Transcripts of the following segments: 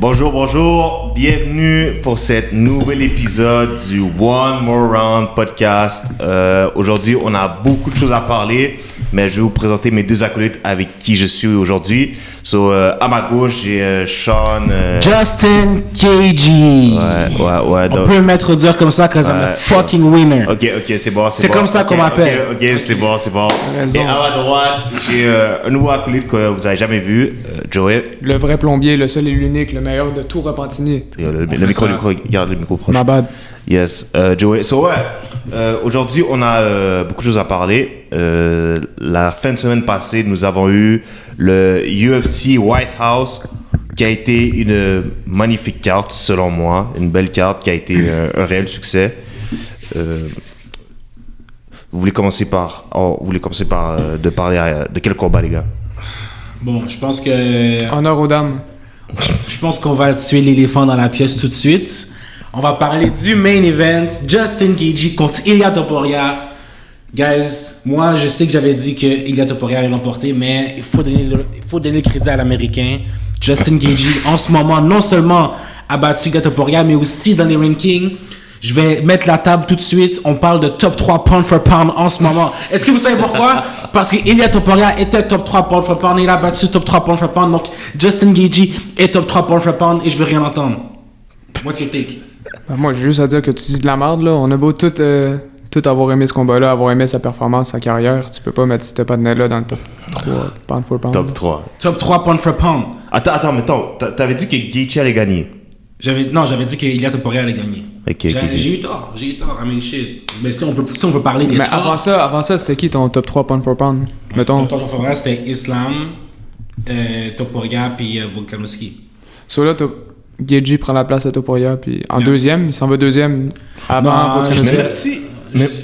Bonjour, bienvenue pour cet nouvel épisode du One More Round podcast. Aujourd'hui, on a beaucoup de choses à parler, mais je vais vous présenter mes deux acolytes avec qui je suis aujourd'hui. À ma gauche, j'ai Sean. Justin KG. Ouais. On peut m'introduire comme ça, cause I'm a fucking winner. Ok, c'est bon. C'est bon. Comme ça qu'on m'appelle. Ok, c'est bon. Et à ma droite, j'ai un nouveau acolyte que vous n'avez jamais vu, Joey. Le vrai plombier, le seul et l'unique, le meilleur de tout Repentigny. Le micro, garde le micro proche. My bad. Yes, Joey. Aujourd'hui, on a beaucoup de choses à parler. La fin de semaine passée, nous avons eu le UFC White House, qui a été une magnifique carte, selon moi. Une belle carte qui a été un réel succès. Vous voulez commencer par de parler de quel combat, les gars? Bon, je pense que... Honneur aux dames. Je pense qu'on va tuer l'éléphant dans la pièce tout de suite. On va parler du main event, Justin Gaethje contre Ilia Topuria. Guys, moi je sais que j'avais dit que Ilia Topuria allait l'emporter, mais il faut donner le crédit à l'Américain. Justin Gaethje, en ce moment, non seulement a battu Ilia Topuria, mais aussi dans les rankings. Je vais mettre la table tout de suite. On parle de top 3 pound for pound en ce moment. Est-ce que vous savez pourquoi? Parce que Ilia Topuria était top 3 pound for pound et il a battu top 3 pound for pound. Donc Justin Gaethje est top 3 pound for pound et je veux rien entendre. What's your take? Ben, moi, j'ai juste à dire que tu dis de la merde, là. On a beau tout avoir aimé ce combat-là, avoir aimé sa performance, sa carrière. Tu peux pas mettre ce patinet-là dans le top 3 pound for pound. Top 3. Top 3 pound for pound. Attends, t'avais dit que Gaethje allait gagner. J'avais dit que Ilia Topuria allait gagner. Okay. J'ai eu tort. I mean, shit. Mais si on veut parler des mais torts... avant ça, c'était qui ton top 3 pound for pound? Mettons. Ton top 3 pound for pound, c'était Islam, Topuria, puis Volkanovski. So là, Gaethje prend la place à Topuria, puis en deuxième, il s'en va deuxième avant Volkanovski.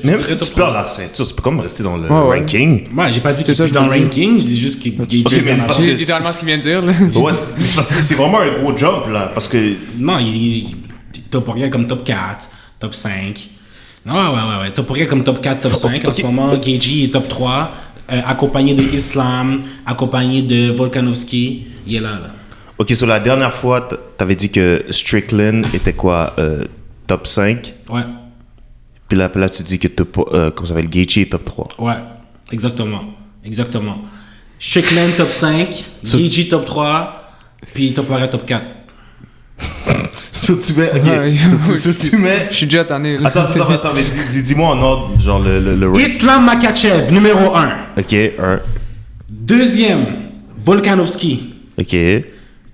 Même si tu perds la ceinture, tu peux comme rester dans le ranking. Ouais, j'ai pas dit que c'est dans le ranking, je dis juste que Gaethje est dans C'est littéralement ce qu'il vient de dire, là. Ouais, c'est vraiment un gros jump, là, parce que... Non, Topuria comme top 4, top 5. Ouais. Topuria comme top 4, top 5. En ce moment, Gaethje est top 3, accompagné de Islam, accompagné de Volkanovski. Il est là. Ok, sur la dernière fois, t'avais dit que Strickland était quoi, top 5? Ouais. Puis là, tu dis que comment ça s'appelle, Gaethje est top 3. Ouais, exactement. Strickland top 5, Gaethje top 3, puis Topuria top 4. Tu mets... Je suis déjà tanné. Attends, mais dis-moi en ordre, genre le Islam Makhachev, numéro 1. Ok, 1. Deuxième, Volkanovski. Ok.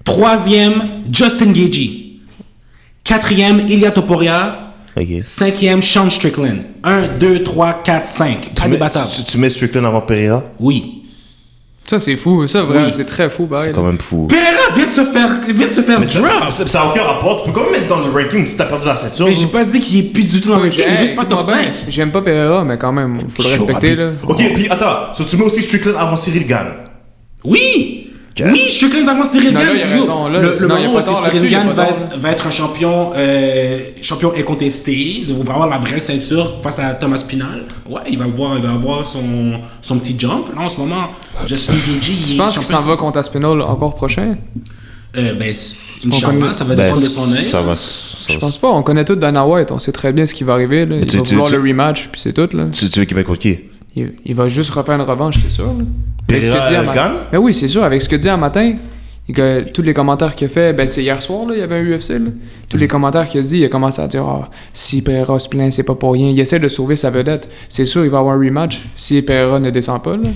Troisième, Justin Gaethje. Quatrième, Ilia Topuria. Ok. Cinquième, Sean Strickland. 1, 2, 3, 4, 5. Pas débattable. Tu mets Strickland avant Pereira? Oui. Ça, c'est fou. Ça, vraiment, Oui. c'est très fou, pareil. C'est quand même fou. Pereira vient de se faire Mais drop. ça n'a aucun rapport. Tu peux quand même mettre dans le ranking si t'as perdu la ceinture. Mais j'ai pas dit qu'il est plus du tout dans le ranking. Il est juste pas top 5. J'aime pas Pereira, mais quand même, il faut le respecter, là. Ok, puis attends. Tu mets aussi Strickland avant Cyril Gane. Oui. Oui, Strickland avant Cyril Non, Gane. là, il a raison, là. Le Non, il y a moment pas où tort Cyril là-dessus, Gane il y a pas tort. va être un champion incontesté. Il va avoir la vraie ceinture face à Thomas Pinal. Ouais, il va avoir son petit jump. Là, en ce moment, Justin Gaethje, il est Tu penses qu'il s'en va contre Aspinall encore prochain? Inch'Allah, ça va dépendre de son œil. Ça va. Je pense pas. On connaît tout Dana White. On sait très bien ce qui va arriver, là. Il va vouloir le rematch, puis c'est tout, là. Tu veux qu'il mette contre qui? Il va juste refaire une revanche, c'est sûr, là. Pereira Gane? Mais oui, c'est sûr. Avec ce que dit un matin, tous les commentaires qu'il a fait, c'est hier soir, là, il y avait un UFC, là. Tous les commentaires qu'il a dit, il a commencé à dire si Pereira se plaint, c'est pas pour rien. Il essaie de sauver sa vedette. C'est sûr, il va avoir un rematch si Pereira ne descend pas, là.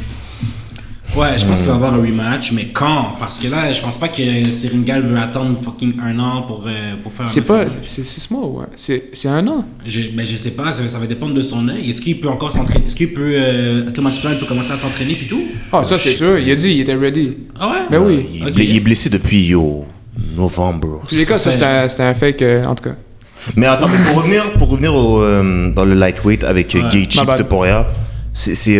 Ouais, je pense qu'il va y avoir un rematch, mais quand? Parce que là, je pense pas que Cyril Gane veut attendre fucking 1 an pour faire c'est pas... C'est 6 mois, ouais. C'est 1 an. Je sais pas, ça va dépendre de son œil. Est-ce qu'il peut encore s'entraîner? Est-ce qu'il peut... Thomas Pinal peut commencer à s'entraîner puis tout? Ah, ça, c'est sûr. Il a dit, il était ready. Ah ouais? Ben oui. Il est blessé depuis novembre. En tous les cas, ça, c'était un fake, en tout cas. Mais attends, mais pour revenir dans le lightweight avec Gaethje et Topuria, c'est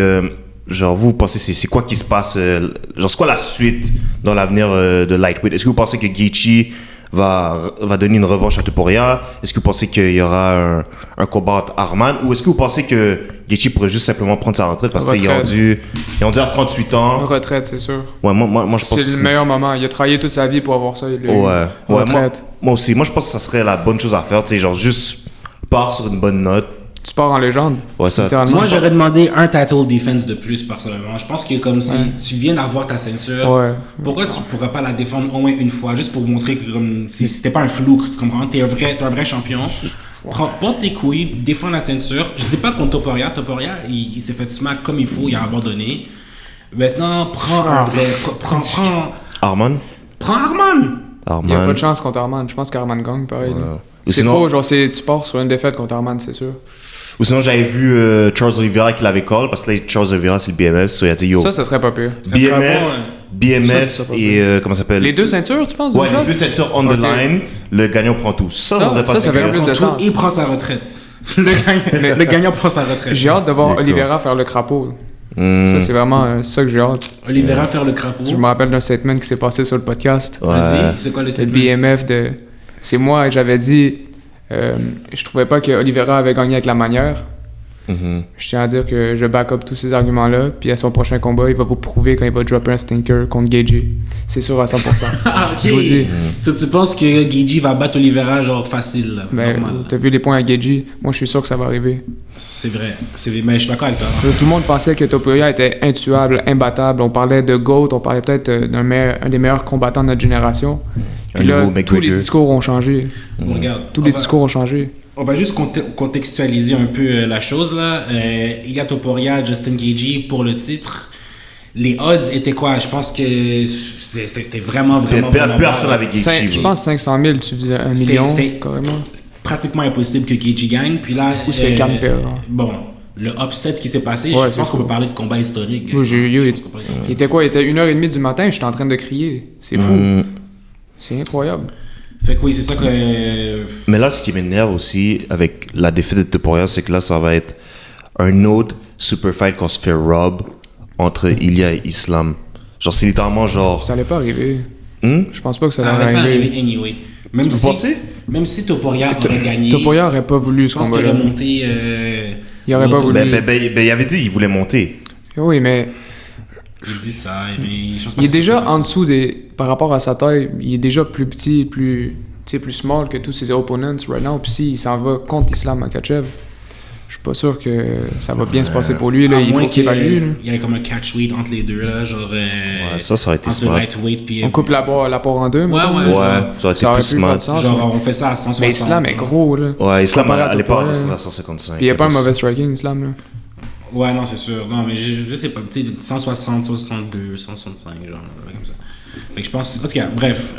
genre, vous pensez, c'est quoi qui se passe, genre, c'est quoi la suite dans l'avenir de lightweight? Est-ce que vous pensez que Gaethje va donner une revanche à Topuria? Est-ce que vous pensez qu'il y aura un combat entre Arman? Ou est-ce que vous pensez que Gaethje pourrait juste simplement prendre sa retraite parce qu'il est rendu à 38 ans? Retraite, c'est sûr. Ouais, moi je pense que c'est le meilleur moment. Il a travaillé toute sa vie pour avoir ça. Retraite. Moi aussi. Moi, je pense que ça serait la bonne chose à faire. Tu sais, genre, juste part sur une bonne note. Tu pars en légende. Ouais, ça. Moi, j'aurais demandé un title defense de plus, personnellement. Je pense que comme si tu viens d'avoir ta ceinture, pourquoi tu pourrais pas la défendre au moins une fois, juste pour montrer que comme si c'était pas un flou, comme vraiment t'es un vrai champion. Porte tes couilles, défends la ceinture. Je dis pas contre Topuria. Topuria, il s'est fait smack comme il faut, il a abandonné. Maintenant, prends un vrai... Prends Arman? Prends Arman! Il n'y a pas de chance contre Arman. Je pense qu'Arman gagne, pareil. C'est sinon, trop, genre, tu pars sur une défaite contre Arman, c'est sûr. Ou sinon, j'avais vu Charles Oliveira qui l'avait call, parce que là, Charles Oliveira, c'est le BMF, so il a dit yo. Ça serait pas pire. BMF et comment ça s'appelle? Les deux ceintures, tu penses? Ouais, les deux ceintures on the line, le gagnant prend tout. Ça fait plus de sens. Il prend sa retraite. Le gagnant prend sa retraite. J'ai hâte de voir Oliveira faire le crapaud. Ça, c'est vraiment ça que j'ai hâte. Oliveira faire le crapaud. Je me rappelle d'un statement qui s'est passé sur le podcast. Vas-y, c'est quoi le statement? Le BMF de... C'est moi, et j'avais dit... je trouvais pas que Oliveira avait gagné avec la manière. Je tiens à dire que je back up tous ces arguments-là, puis à son prochain combat, il va vous prouver quand il va dropper un stinker contre Gaethje. C'est sûr à 100%. Ah, ok. Je vous dis. So, tu penses que Gaethje va battre Oliveira genre facile, là, normal? T'as vu les points à Gaethje? Moi, je suis sûr que ça va arriver. C'est vrai. Mais je suis d'accord avec toi. Tout le monde pensait que Topuria était intuable, imbattable. On parlait de GOAT, on parlait peut-être un des meilleurs combattants de notre génération. Puis là, tous les discours ont changé. Regarde. Tous les discours ont changé. On va juste contextualiser un peu la chose, là. Ilia Topuria, Justin Gaethje pour le titre. Les odds étaient quoi? Je pense que c'était vraiment personne avec Gaethje. Je pense 500 000, tu faisais 1 million, carrément. Pratiquement impossible que Gaethje gagne. Puis là, ou c'était Campbell. Bon, le upset qui s'est passé, je pense qu'on peut parler de combat historique. Il était quoi? Il était 1h30 du matin, j'étais en train de crier. C'est fou. C'est incroyable. Fait que oui, c'est ça que... Mais là, ce qui m'énerve aussi avec la défaite de Topuria, c'est que là, ça va être un autre super fight qu'on se fait rob entre Ilia et Islam. Genre, c'est littéralement genre... Ça allait pas arriver. Je pense pas que ça allait arriver anyway. Même si Topuria aurait gagné... Topuria aurait pas voulu ce combat-là. Je pense qu'il aurait monté... il aurait pas voulu. Il avait dit qu'il voulait monter. Oui, mais... Il dit ça, mais je pense pas il est déjà en dessous par rapport à sa taille, il est déjà plus petit, plus small que tous ses opponents right now. Puis s'il s'en va contre Islam Makhachev, je suis pas sûr que ça va bien se passer pour lui. Là, il faut qu'il évalue. Il y avait comme un catch weight entre les deux, là, genre... ça aurait été smart. On coupe la barre en deux, ça aurait été plus smart. Genre, on fait ça à 160. Mais Islam est gros, là. Ouais, Islam, à l'époque, c'est à 155. Puis il n'y a pas un mauvais striking, Islam, là. Ouais, non, c'est sûr. Non, mais je sais pas, tu sais, 160, 162, 165, genre, comme ça. Fait que je pense... En tout cas, bref,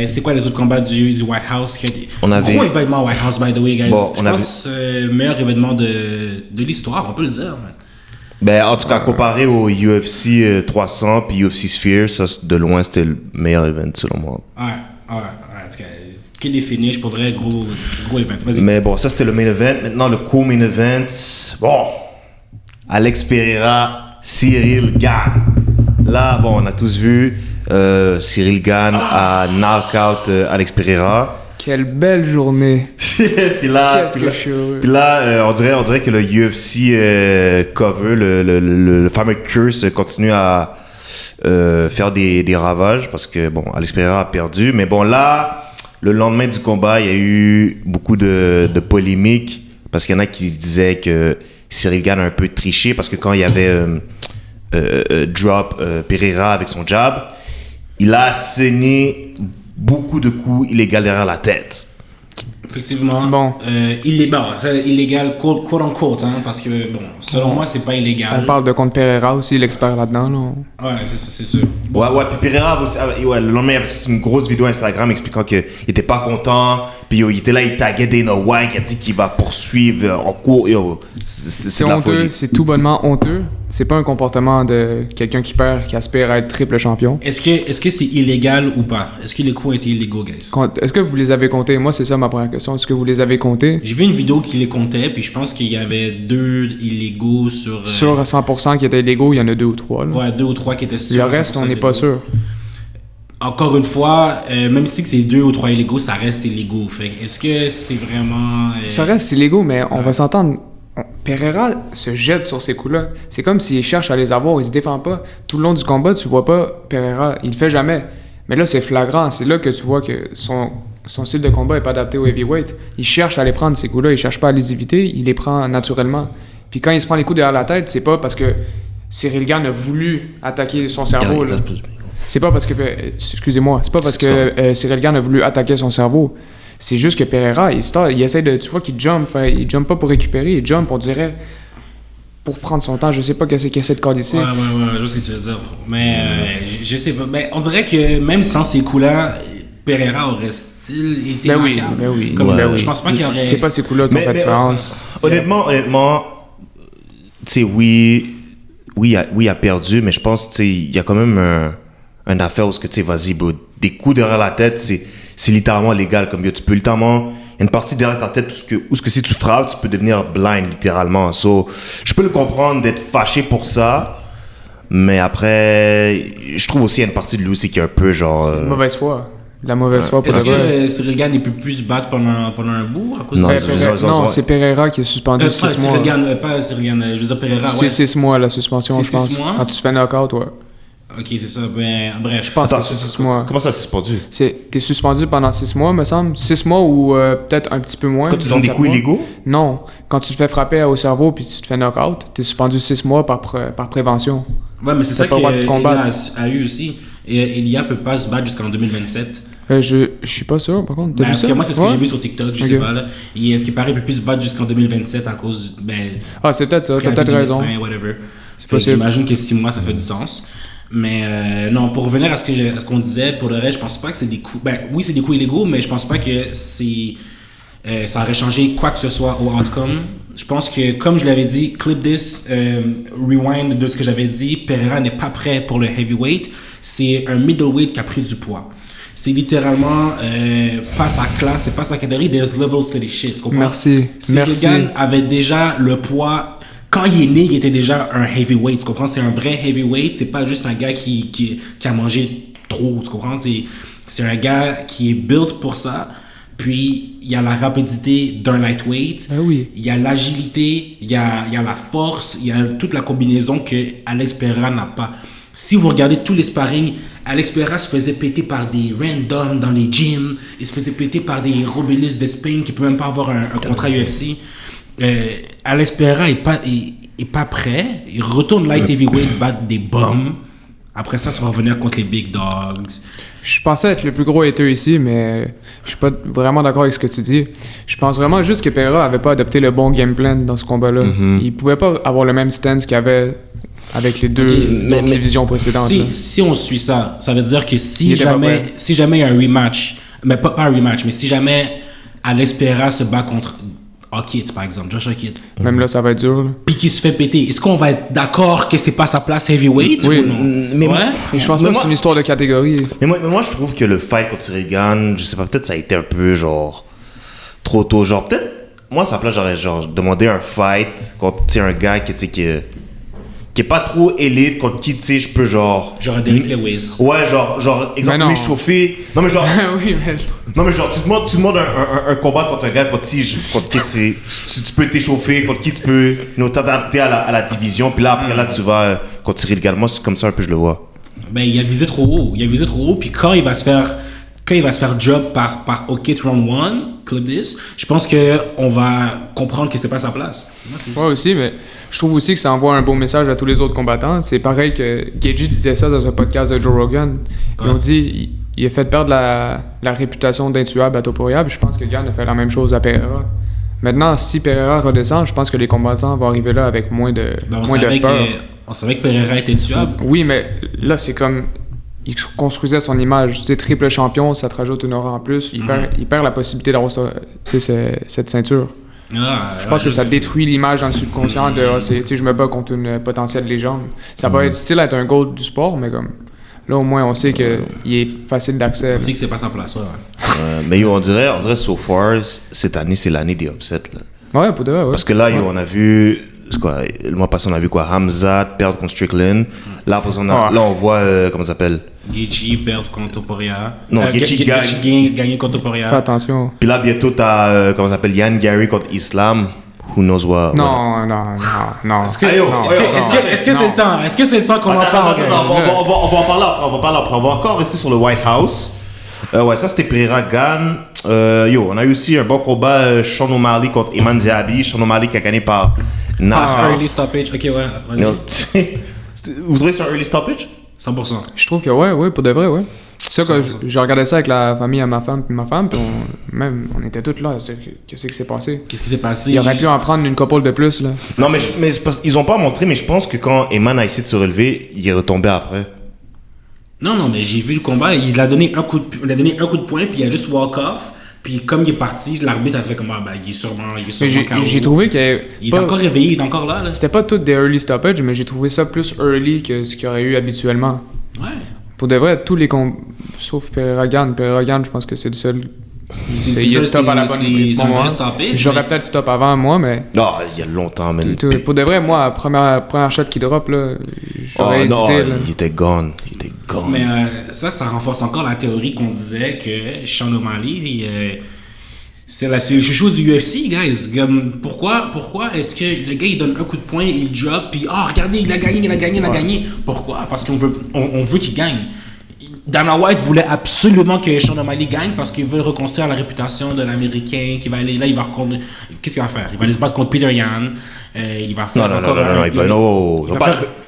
c'est quoi les autres combats du White House? Gros événement White House, by the way, guys. Je pense meilleur événement de l'histoire, on peut le dire. Ben, en tout cas, comparé au UFC 300 puis UFC Sphere, ça, de loin, c'était le meilleur event, selon moi. Ouais. En tout cas, qu'il est finish, pour vrai, gros event. Vas-y. Mais bon, ça, c'était le main event. Maintenant, le co-main event, bon... Alex Pereira, Cyril Gane. Là, bon, on a tous vu Cyril Gane a knock-out Alex Pereira. Quelle belle journée. Puis là, on dirait que le UFC cover, le fameux curse continue à faire des ravages parce que, bon, Alex Pereira a perdu. Mais bon, là, le lendemain du combat, il y a eu beaucoup de polémiques parce qu'il y en a qui disaient que Cyril Gane a un peu triché parce que quand il y avait drop Pereira avec son jab, il a saigné beaucoup de coups illégaux derrière la tête. Effectivement. Bon. C'est illégal, quote unquote, hein, parce que, bon, selon moi, c'est pas illégal. On parle de contre Pereira aussi, l'expert là-dedans, là. Ouais, c'est sûr. Ouais, puis Pereira aussi, le lendemain, il y avait une grosse vidéo Instagram expliquant qu'il était pas content, puis il était là, il taguait Dana White, il a dit qu'il va poursuivre en cours. C'est honteux, c'est tout bonnement honteux. C'est pas un comportement de quelqu'un qui perd, qui aspire à être triple champion. Est-ce que c'est illégal ou pas? Est-ce que les coups ont été illégaux, guys? Est-ce que vous les avez comptés? Moi, c'est ça ma première question. Est-ce que vous les avez comptés? J'ai vu une vidéo qui les comptait, puis je pense qu'il y avait 2 illégaux sur... Sur 100% qui étaient illégaux, il y en a 2 ou 3. Là. Ouais, 2 ou 3 qui étaient sur... Le reste, on n'est pas sûr. encore une fois, même si c'est 2 ou 3 illégaux, ça reste illégaux. Fait est-ce que c'est vraiment... Ça reste illégaux, mais on va s'entendre. Pereira se jette sur ces coups-là. C'est comme s'il cherche à les avoir, il se défend pas. Tout le long du combat, tu vois pas Pereira, il le fait jamais. Mais là, c'est flagrant. C'est là que tu vois que son style de combat est pas adapté au heavyweight. Il cherche à les prendre, ces coups-là. Il cherche pas à les éviter, il les prend naturellement. Puis quand il se prend les coups derrière la tête, c'est pas parce que Cyril Gane a voulu attaquer son cerveau. Là. C'est pas parce que... excusez-moi. C'est pas parce que Cyril Gane a voulu attaquer son cerveau. C'est juste que Pereira, il essaie de... Tu vois qu'il jump. Il jump pas pour récupérer, il jump, on dirait, pour prendre son temps. Je sais pas qu'est-ce qu'il essaie de cordisser. Ouais, je vois ce que tu veux dire. Mais je sais pas. Mais on dirait que même sans ces coups-là, Pereira aurait-il été marquable? Ben oui. Je pense pas qu'il aurait... C'est pas ces coups-là qui ont fait la différence. Honnêtement, tu sais, oui, il a perdu, mais je pense, tu sais, il y a quand même un affaire où, tu sais, vas-y, bro, des coups derrière la tête, c'est littéralement légal. Comme, tu peux littéralement... Il y a une partie derrière ta tête où si tu frappes, tu peux devenir blind, littéralement. So, je peux le comprendre d'être fâché pour ça, mais après, je trouve aussi qu'il y a une partie de lui aussi qui est un peu genre... Mauvaise foi. La mauvaise foi pour Est-ce le vrai. que Cyril Gane ne peut plus se battre pendant un bout à cause Non, de... Non, c'est Pereira qui est suspendu 6 mois. Pas Cyril Gane, je veux dire Pereira, ouais. C'est 6 mois la suspension, C'est je pense. 6 mois? Quand tu te fais knock-out, ouais. Ok, c'est ça. Ben, bref. Je pense que c'est 6 mois. Comment ça, c'est suspendu? T'es suspendu pendant 6 mois, me semble. 6 mois ou peut-être un petit peu moins. Quand tu donnes des coups illégaux? Non. Quand tu te fais frapper au cerveau puis tu te fais knock-out, t'es suspendu 6 mois par prévention. Ouais, mais c'est ça pas le droit de qu'Elia combattre. a eu aussi. Et Elia peut pas se battre jusqu'en 2027. Je suis pas sûr, par contre. T'as vu Parce ça? que moi, c'est ce que Ouais. j'ai vu sur TikTok, je sais pas, là. Et ce qui paraît, il peut plus se battre jusqu'en 2027 à cause, Ah, c'est peut-être ça, t'as préavis peut-être du raison. médecin, whatever. C'est Fait que possible. j'imagine que 6 mois, ça fait du sens. Mais non, pour revenir à ce qu'on disait, pour le reste, je pense pas que c'est des coups... Ben oui, c'est des coups illégaux, mais je pense pas que c'est... ça aurait changé quoi que ce soit au outcome. Je pense que, comme je l'avais dit, clip this, rewind de ce que j'avais dit, Pereira n'est pas prêt pour le heavyweight. C'est un middleweight qui a pris du poids. C'est littéralement pas sa classe, c'est pas sa catégorie. There's levels to this shit. Tu comprends? Merci. Cyril Gane avait déjà le poids. Quand il est né, il était déjà un heavyweight. Tu comprends? C'est un vrai heavyweight. C'est pas juste un gars qui a mangé trop. Tu comprends? C'est un gars qui est built pour ça. Puis, il y a la rapidité d'un lightweight. Ah oui. Il y a l'agilité. Il y a la force. Il y a toute la combinaison que Alex Pereira n'a pas. Si vous regardez tous les sparring, Alex Pereira se faisait péter par des randoms dans les gyms. Il se faisait péter par des Robelis d'Espagne qui ne peut même pas avoir un contrat UFC. Alex Pereira est pas prêt. Il retourne light heavyweight, battre des bombes. Après ça, tu vas revenir contre les big dogs. Je pensais être le plus gros hater ici, mais je suis pas vraiment d'accord avec ce que tu dis. Je pense vraiment juste que Pereira avait pas adopté le bon game plan dans ce combat-là. Il pouvait pas avoir le même stance qu'il avait avec les deux divisions précédentes. Si on suit ça, ça veut dire que si Il était pas jamais prêt. il y a un rematch, mais pas un rematch, mais si jamais Alex Pereira se bat contre Hawkins, par exemple, Josh Hawkins, Même là, ça va être dur. Là. puis qu'il se fait péter, est-ce qu'on va être d'accord que c'est pas sa place heavyweight Oui. ou non? Mais ouais? Et je pense Mais pas que moi- c'est une histoire de catégorie. Mais moi, je trouve que le fight contre Cyril Gane, je sais pas, peut-être ça a été un peu, genre, trop tôt. Genre, peut-être, moi, à sa place, j'aurais, genre, demandé un fight contre, tu sais, un gars qui, tu sais, qui est pas trop élite, contre qui, tu sais, je peux, genre... Genre Derrick Lewis. Ouais, genre, exemple, non. m'échauffer. Non, mais genre... Oui, mais... Non, mais genre, tu demandes un combat contre un gars contre qui tu peux t'échauffer, contre qui tu peux t'adapter à la division, puis là, après, là, tu vas contre Cyril Gane. Moi, c'est comme ça un peu, je le vois. Ben, il a visé trop haut. Puis quand il va se faire job par OK Round 1, Clip This, je pense qu'on va comprendre que c'est pas sa place. Moi, c'est- Ouais, aussi, mais je trouve aussi que ça envoie un beau message à tous les autres combattants. C'est pareil que Gaethje disait ça dans un podcast de Joe Rogan. Ils ont dit il a fait perdre la réputation d'intuable à Topuria, puis je pense que Gane a fait la même chose à Pereira. Maintenant, si Pereira redescend, je pense que les combattants vont arriver là avec moins de peur. On savait que Pereira était tuable. Oui, mais là, c'est comme... Il construisait son image. Tu sais, triple champion, ça te rajoute une aura en plus. Il perd la possibilité d'avoir cette ceinture. Je pense que ça détruit l'image dans le subconscient de tu sais, je me bats contre une potentielle légende. Ça va être style être un GOAT du sport, mais comme là au moins on sait qu'il est facile d'accès. On sait que c'est pas sa place. Ouais. Mais yo, on dirait so far, cette année, c'est l'année des upsets, là. Ouais, pour de vrai, ouais. Parce que là, yo, Ouais. on a vu c'est quoi, le mois passé, on a vu quoi, Hamzat perdre contre Strickland. Là, après, là on voit, comment ça s'appelle? Gaethje perdre contre Topuria. Non, Gaethje gagner contre Topuria. Fais attention. Puis là, bientôt, t'as, comment ça s'appelle, Yann Gary contre Islam. Who knows what. Non. Est-ce que Est-ce c'est le temps? Est-ce que c'est le temps qu'on en parle? On va en parler après. On va encore rester sur le White House. Ouais, ça c'était Pereira Gan. On a eu aussi un bon combat, Sean O'Malley contre Eman Diaby. Sean O'Malley qui a gagné par Early stoppage. Ok, ouais. Vous voudrez sur un early stoppage? 100%. Je trouve que ouais, pour de vrai, ouais. C'est ça que je regardais ça avec la famille à ma femme, puis on était tous là. Qu'est-ce qui s'est passé? Qu'est-ce qui s'est passé? Il aurait pu en prendre une couple de plus, là. Non, mais c'est parce qu'ils ont pas montré, mais je pense que quand Eman a essayé de se relever, il est retombé après. Non, mais j'ai vu le combat, il a donné un coup de poing, puis il a juste walk off. Puis comme il est parti, l'arbitre a fait comme il est sûrement KO. J'ai trouvé qu'il il est encore réveillé, il est encore là. C'était pas tout des early stoppage, mais j'ai trouvé ça plus early que ce qu'il y aurait eu habituellement. Ouais. Pour de vrai, tous les combats, sauf Pereira Gan, je pense que c'est le seul. Il stop à la bonne moment. J'aurais peut-être stop avant moi, mais. Non, il y a longtemps, man. Pour de vrai, moi, première shot qui drop, là, j'aurais hésité. Là. Il était gone. Mais ça renforce encore la théorie qu'on disait que Sean O'Malley, c'est le chouchou du UFC, guys. Pourquoi est-ce que le gars il donne un coup de poing, il drop, puis regardez, il a gagné. Pourquoi? Parce qu'on veut qu'il gagne. Dana White voulait absolument que Sean O'Malley gagne parce qu'il veut reconstruire la réputation de l'Américain qui va aller là, il va qu'est-ce qu'il va faire? Il va aller se battre contre Peter Yan. Il va faire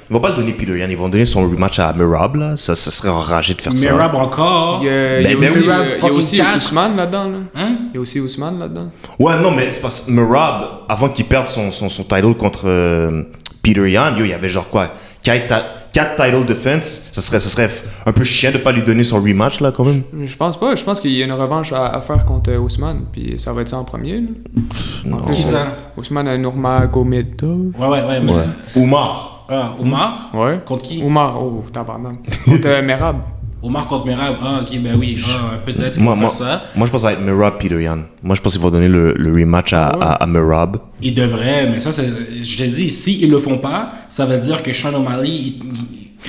ils vont pas le donner Peter Yan, ils vont donner son rematch à Merab, là. Ça serait enragé de faire ça. Merab encore. Il y a aussi Ousmane là-dedans, là. Hein? Il y a aussi Ousmane là-dedans. Ouais, non, mais c'est parce que Merab, avant qu'il perde son title contre Peter Yan, il y avait genre quoi? 4 title defense, ça serait un peu chiant de pas lui donner son rematch là quand même. Je pense pas, je pense qu'il y a une revanche à faire contre Ousmane, puis ça va être ça en premier. Là. Non. Qui ça? Ousmane Nurmagomedov. Ouais. Oumar. Oumar? Ouais. Contre qui? Oumar, t'en parles. Contre Merab. Oumar contre Merab, ok, ben oui, peut-être qu'on va faire ça. Moi je pense que ça va être Merab Peter Yan. Moi je pense qu'ils vont donner le rematch à Merab. Ils devraient, mais ça, je te dis, s'ils le font pas, ça veut dire que Sean O'Malley,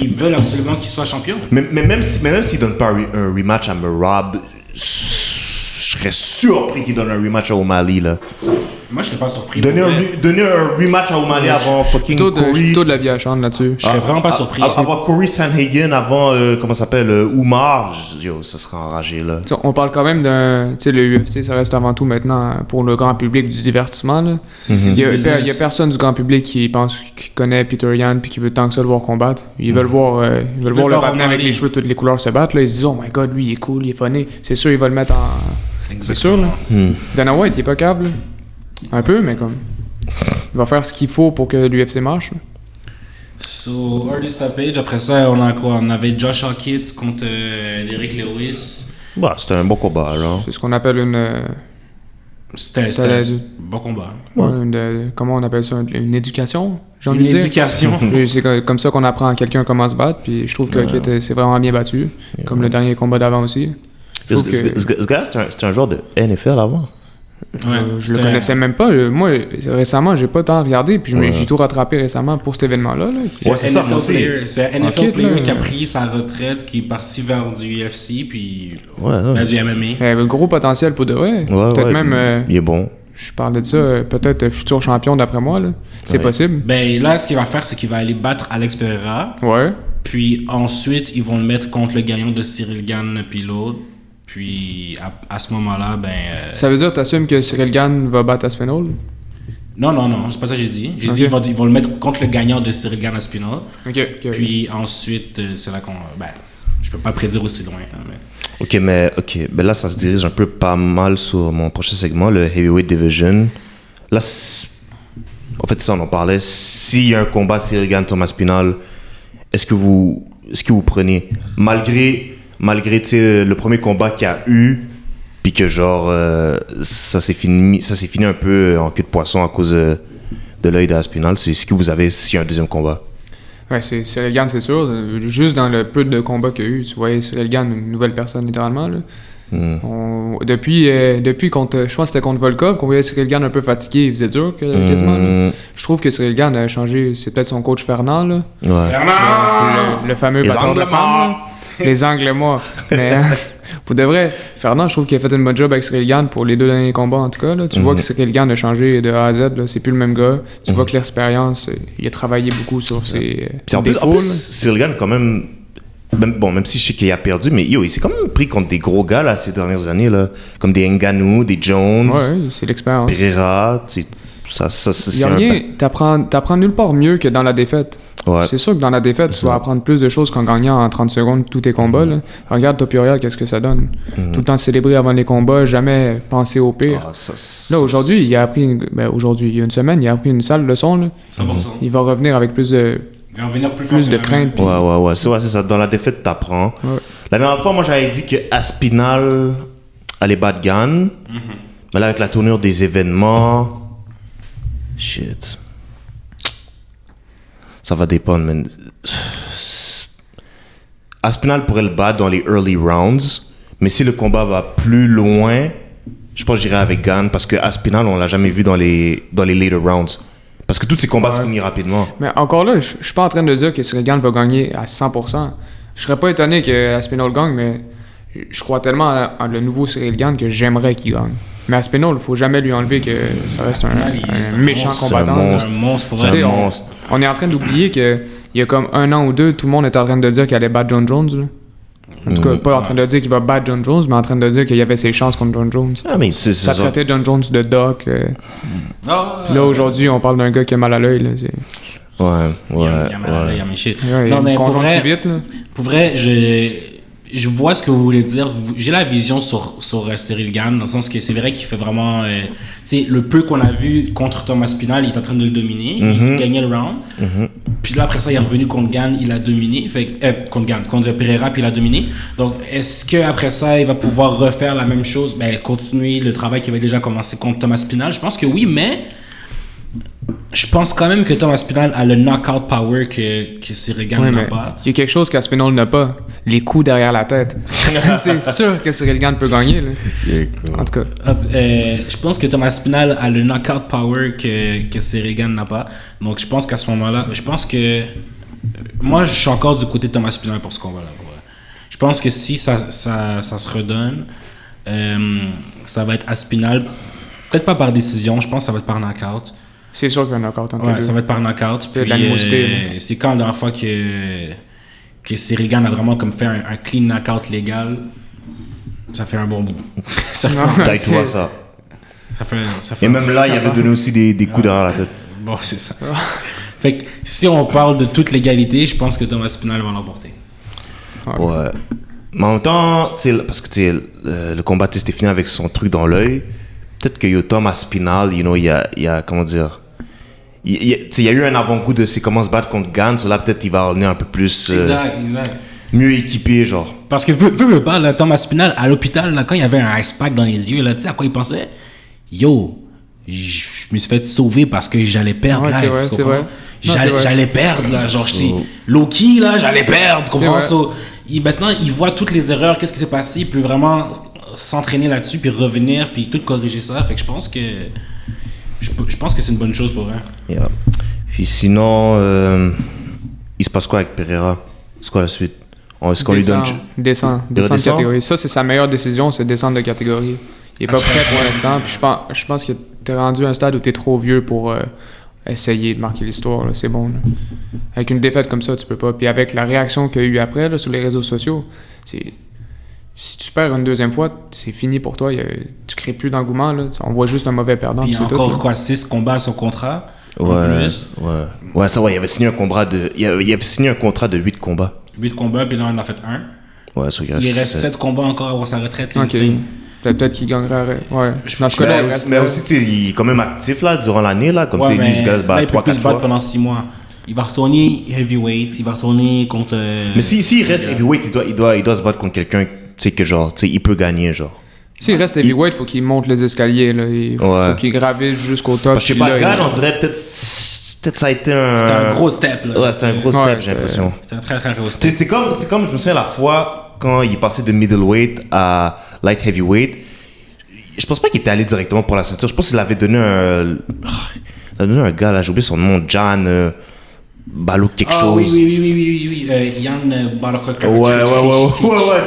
ils veulent absolument qu'il soit champion. Mais même s'ils donnent pas un rematch à Merab, je serais surpris qu'ils donnent un rematch à O'Malley là. Moi, je serais pas surpris. Donner un rematch à O'Malley avant fucking Corey. Je suis plutôt de la vie à Sean là-dessus. Je serais vraiment pas surpris. Avant Corey Sandhagen, avant, comment ça s'appelle, Oumar, ça serait enragé, là. On parle quand même d'un... Tu sais, le UFC, ça reste avant tout maintenant pour le grand public du divertissement, là. Il y a personne du grand public qui connaît Peter Yan puis qui veut tant que ça le voir combattre. Ils veulent voir le partenaire avec les cheveux de toutes les couleurs se battre, là. Ils se disent, oh my god, lui, il est cool, il est funny. C'est sûr, il va le mettre en... Exactement. C'est sûr, là. Dana White, il est pas câble, là. Un peu, mais comme... Il va faire ce qu'il faut pour que l'UFC marche. So, early stoppage. Après ça, on a quoi? On avait Josh Hawkins contre Derrick Lewis. Bah, c'était un bon combat, là. C'est ce qu'on appelle une... C'était un bon combat. Ouais. Comment on appelle ça? Une éducation, j'ai envie de dire. Une éducation. C'est comme ça qu'on apprend à quelqu'un comment se battre, puis je trouve que Hawkins s'est vraiment bien battu, comme le dernier combat d'avant aussi. Ce gars, c'était un joueur de NFL avant. Je le connaissais même pas. Moi, récemment, j'ai pas tant regardé, puis j'ai tout rattrapé récemment pour cet événement-là. C'est un NFL player qui a pris sa retraite, qui est parti vers du UFC, puis du MMA. Il avait un gros potentiel pour de vrai. Peut-être même... il est bon. Je parlais de ça, peut-être futur champion d'après moi. Là. C'est possible. Ben là, ce qu'il va faire, c'est qu'il va aller battre Alex Pereira. Ouais. Puis ensuite, ils vont le mettre contre le gagnant de Cyril Gane, puis l'autre. Puis à ce moment-là, ça veut dire que t'assumes que Cyril Gane va battre Aspinall? Non, c'est pas ça que j'ai dit. J'ai dit ils vont le mettre contre le gagnant de Cyril Gane Aspinall. Puis ensuite, c'est là qu'on... je peux pas prédire aussi loin. Hein, mais... Ben là, ça se dirige un peu pas mal sur mon prochain segment, le Heavyweight Division. Là, en fait, ça, on en parlait. S'il y a un combat Cyril Gane Thomas Aspinall, est-ce que vous prenez malgré le premier combat qu'il y a eu, puis que genre ça s'est fini un peu en queue de poisson à cause de l'œil d'Aspinall, c'est ce que vous avez s'il y a un deuxième combat? Ouais, c'est Cyril Gane, c'est sûr. Juste dans le peu de combats qu'il y a eu, tu voyais Cyril Gane, une nouvelle personne littéralement. Là. Depuis contre, je pense que c'était contre Volkov, qu'on voyait Cyril Gane un peu fatigué, il faisait dur quasiment. Là. Je trouve que Cyril Gane a changé, c'est peut-être son coach Fernand, là. Ouais. Fernand! Le fameux Les batteur angles de femmes. Les angles morts. Mais pour de vrai, Fernand, je trouve qu'il a fait une bonne job avec Cyril Gane pour les 2 derniers combats, en tout cas. Là. Tu vois que Cyril Gane a changé de A à Z, là. C'est plus le même gars. Tu vois que l'expérience, il a travaillé beaucoup sur ses Puis en défauts. plus, Cyril Gane, quand même, même si je sais qu'il a perdu, mais il s'est quand même pris contre des gros gars là, ces dernières années, là, comme des Ngannou, des Jones, Ouais, c'est l'expérience. Pereira. C'est Il y a rien, t'apprends nulle part mieux que dans la défaite. Ouais. C'est sûr que dans la défaite, tu vas apprendre plus de choses qu'en gagnant en 30 secondes tous tes combats. Là. Regarde Topuria, qu'est-ce que ça donne. Tout le temps célébrer avant les combats, jamais penser au pire. Là, aujourd'hui, il a appris, il y a une semaine, il a appris une sale leçon. Là. 100%. Il va revenir avec plus de crainte. puis- Ouais, c'est ça. Dans la défaite, t'apprends. Ouais. La dernière fois, moi, j'avais dit que Aspinal allait battre Gane. Mais là, avec la tournure des événements... Shit. Ça va dépendre, man. Aspinal pourrait le battre dans les early rounds. Mais si le combat va plus loin, je pense que j'irai avec Gane. Parce que Aspinal, on l'a jamais vu dans les later rounds. Parce que tous ces combats se finissent rapidement. Mais encore là, je suis pas en train de dire que Cyril Gane va gagner à 100%. Je serais pas étonné que Aspinall gagne, mais je crois tellement en le nouveau Cyril Gane que j'aimerais qu'il gagne. Mais Aspinall, il faut jamais lui enlever que ça reste un méchant combattant. C'est un monstre pour C'est elle. un monstre. On est en train d'oublier qu'il y a comme 1 an ou 2, tout le monde était en train de dire qu'il allait battre John Jones. Là. En tout cas, pas en train de dire qu'il va battre John Jones, mais en train de dire qu'il y avait ses chances contre John Jones. Ah, mais c'est Ça ça. traitait John Jones de doc. Là, aujourd'hui, on parle d'un gars qui a mal à l'œil. Là, c'est... Ouais. Il y a mes shit. Ouais, Non, mais pour vrai, conjonctivite, là. pour vrai, je vois ce que vous voulez dire. J'ai la vision sur Cyril Gane, dans le sens que c'est vrai qu'il fait vraiment... tu sais, le peu qu'on a vu contre Thomas Spinal, il est en train de le dominer. Il gagnait le round. Puis là, après ça, il est revenu contre Gane, il a dominé. Contre Pereira, puis il a dominé. Donc, est-ce qu'après ça, il va pouvoir refaire la même chose? Continuer le travail qu'il avait déjà commencé contre Thomas Spinal? Je pense que oui, mais... Je pense quand même que Thomas Spinal a le knockout power que Cyril Gane n'a pas. Il y a quelque chose qu'Aspinall n'a pas. Les coups derrière la tête. C'est sûr que Cyril Gane peut gagner. Là. En tout cas. Je pense que Thomas Spinal a le knockout power que Cyril Gane n'a pas. Donc je pense qu'à ce moment-là, je pense que... Moi, je suis encore du côté de Thomas Spinal pour ce combat-là. Je pense que si ça se redonne, ça va être Aspinal. Peut-être pas par décision, je pense que ça va être par knockout. C'est sûr qu'il y a un knockout entre Ouais, les deux. ça va être par knockout. Il y a de l'animosité, c'est quand la dernière fois que Cyril Gane a vraiment comme fait un clean knockout légal. Ça fait un bon bout. ça Taille-toi ça. fait Et même là, il avait donné aussi des coups derrière la tête. Bon, c'est ça. Fait que si on parle de toute l'égalité, je pense que Thomas Spinal va l'emporter. Ouais. Mais en même temps, tu sais, parce que tu sais, le combat, tu sais, c'était fini avec son truc dans l'œil. Peut-être que Thomas Spinal, il y a comment dire, il y a eu un avant-goût de c'est comment se battre contre Gane. So là, peut-être il va revenir un peu plus Exact. mieux équipé, genre. Parce que veux pas, là, Thomas Spinal, à l'hôpital, là, quand il y avait un ice pack dans les yeux, là, tu sais à quoi il pensait? Yo, je me suis fait sauver parce que j'allais perdre live. C'est vrai. J'allais perdre, là. Genre, je dis, Loki, là, j'allais perdre, tu comprends? Maintenant, il voit toutes les erreurs, qu'est-ce qui s'est passé, il peut vraiment s'entraîner là-dessus, puis revenir, puis tout corriger ça. Fait que je pense que c'est une bonne chose pour eux. Yeah. Puis sinon, il se passe quoi avec Pereira? C'est quoi la suite? Est-ce qu'on lui donne... Descend de catégorie. Ça, c'est sa meilleure décision, c'est descendre de catégorie. Il est pas prêt pour l'instant, puis je pense que t'es rendu à un stade où t'es trop vieux pour essayer de marquer l'histoire, là. C'est bon, là. Avec une défaite comme ça, tu peux pas. Puis avec la réaction qu'il y a eu après, là, sur les réseaux sociaux, si tu perds une deuxième fois, c'est fini pour toi. Tu crées plus d'engouement, là. On voit juste un mauvais perdant. Puis il y a encore tout, 6 combats à son contrat. Ouais, il avait signé un contrat de 8 combats. 8 combats, puis là, on en a fait un. Ouais, il reste 7 combats encore avant sa retraite. Okay. Peut-être qu'il gagnerait. Ouais. Dans ce cas-là, mais aussi, tu sais, il est quand même actif là, durant l'année. Là, comme lui, il se bat 3-4 fois. Il peut plus se battre pendant 6 mois. Il va retourner heavyweight, il va retourner contre... Mais s'il reste heavyweight, il doit se battre contre quelqu'un, tu sais, que genre, tu sais, il peut gagner, genre. S'il reste heavyweight, il faut qu'il monte les escaliers, là. Il faut qu'il gravisse jusqu'au top. Parce que je sais pas, Gane, on dirait peut-être ça a été C'était un gros step, là. Ouais, c'était un gros step, j'ai l'impression. C'était un très, très gros step. C'est comme, je me souviens la fois, quand il est passé de middleweight à light heavyweight, je pense pas qu'il était allé directement pour la ceinture. Je pense qu'il avait donné un gars, là, j'ai oublié son nom, Jan Balou quelque chose. Oui. Yann Balok. Ouais,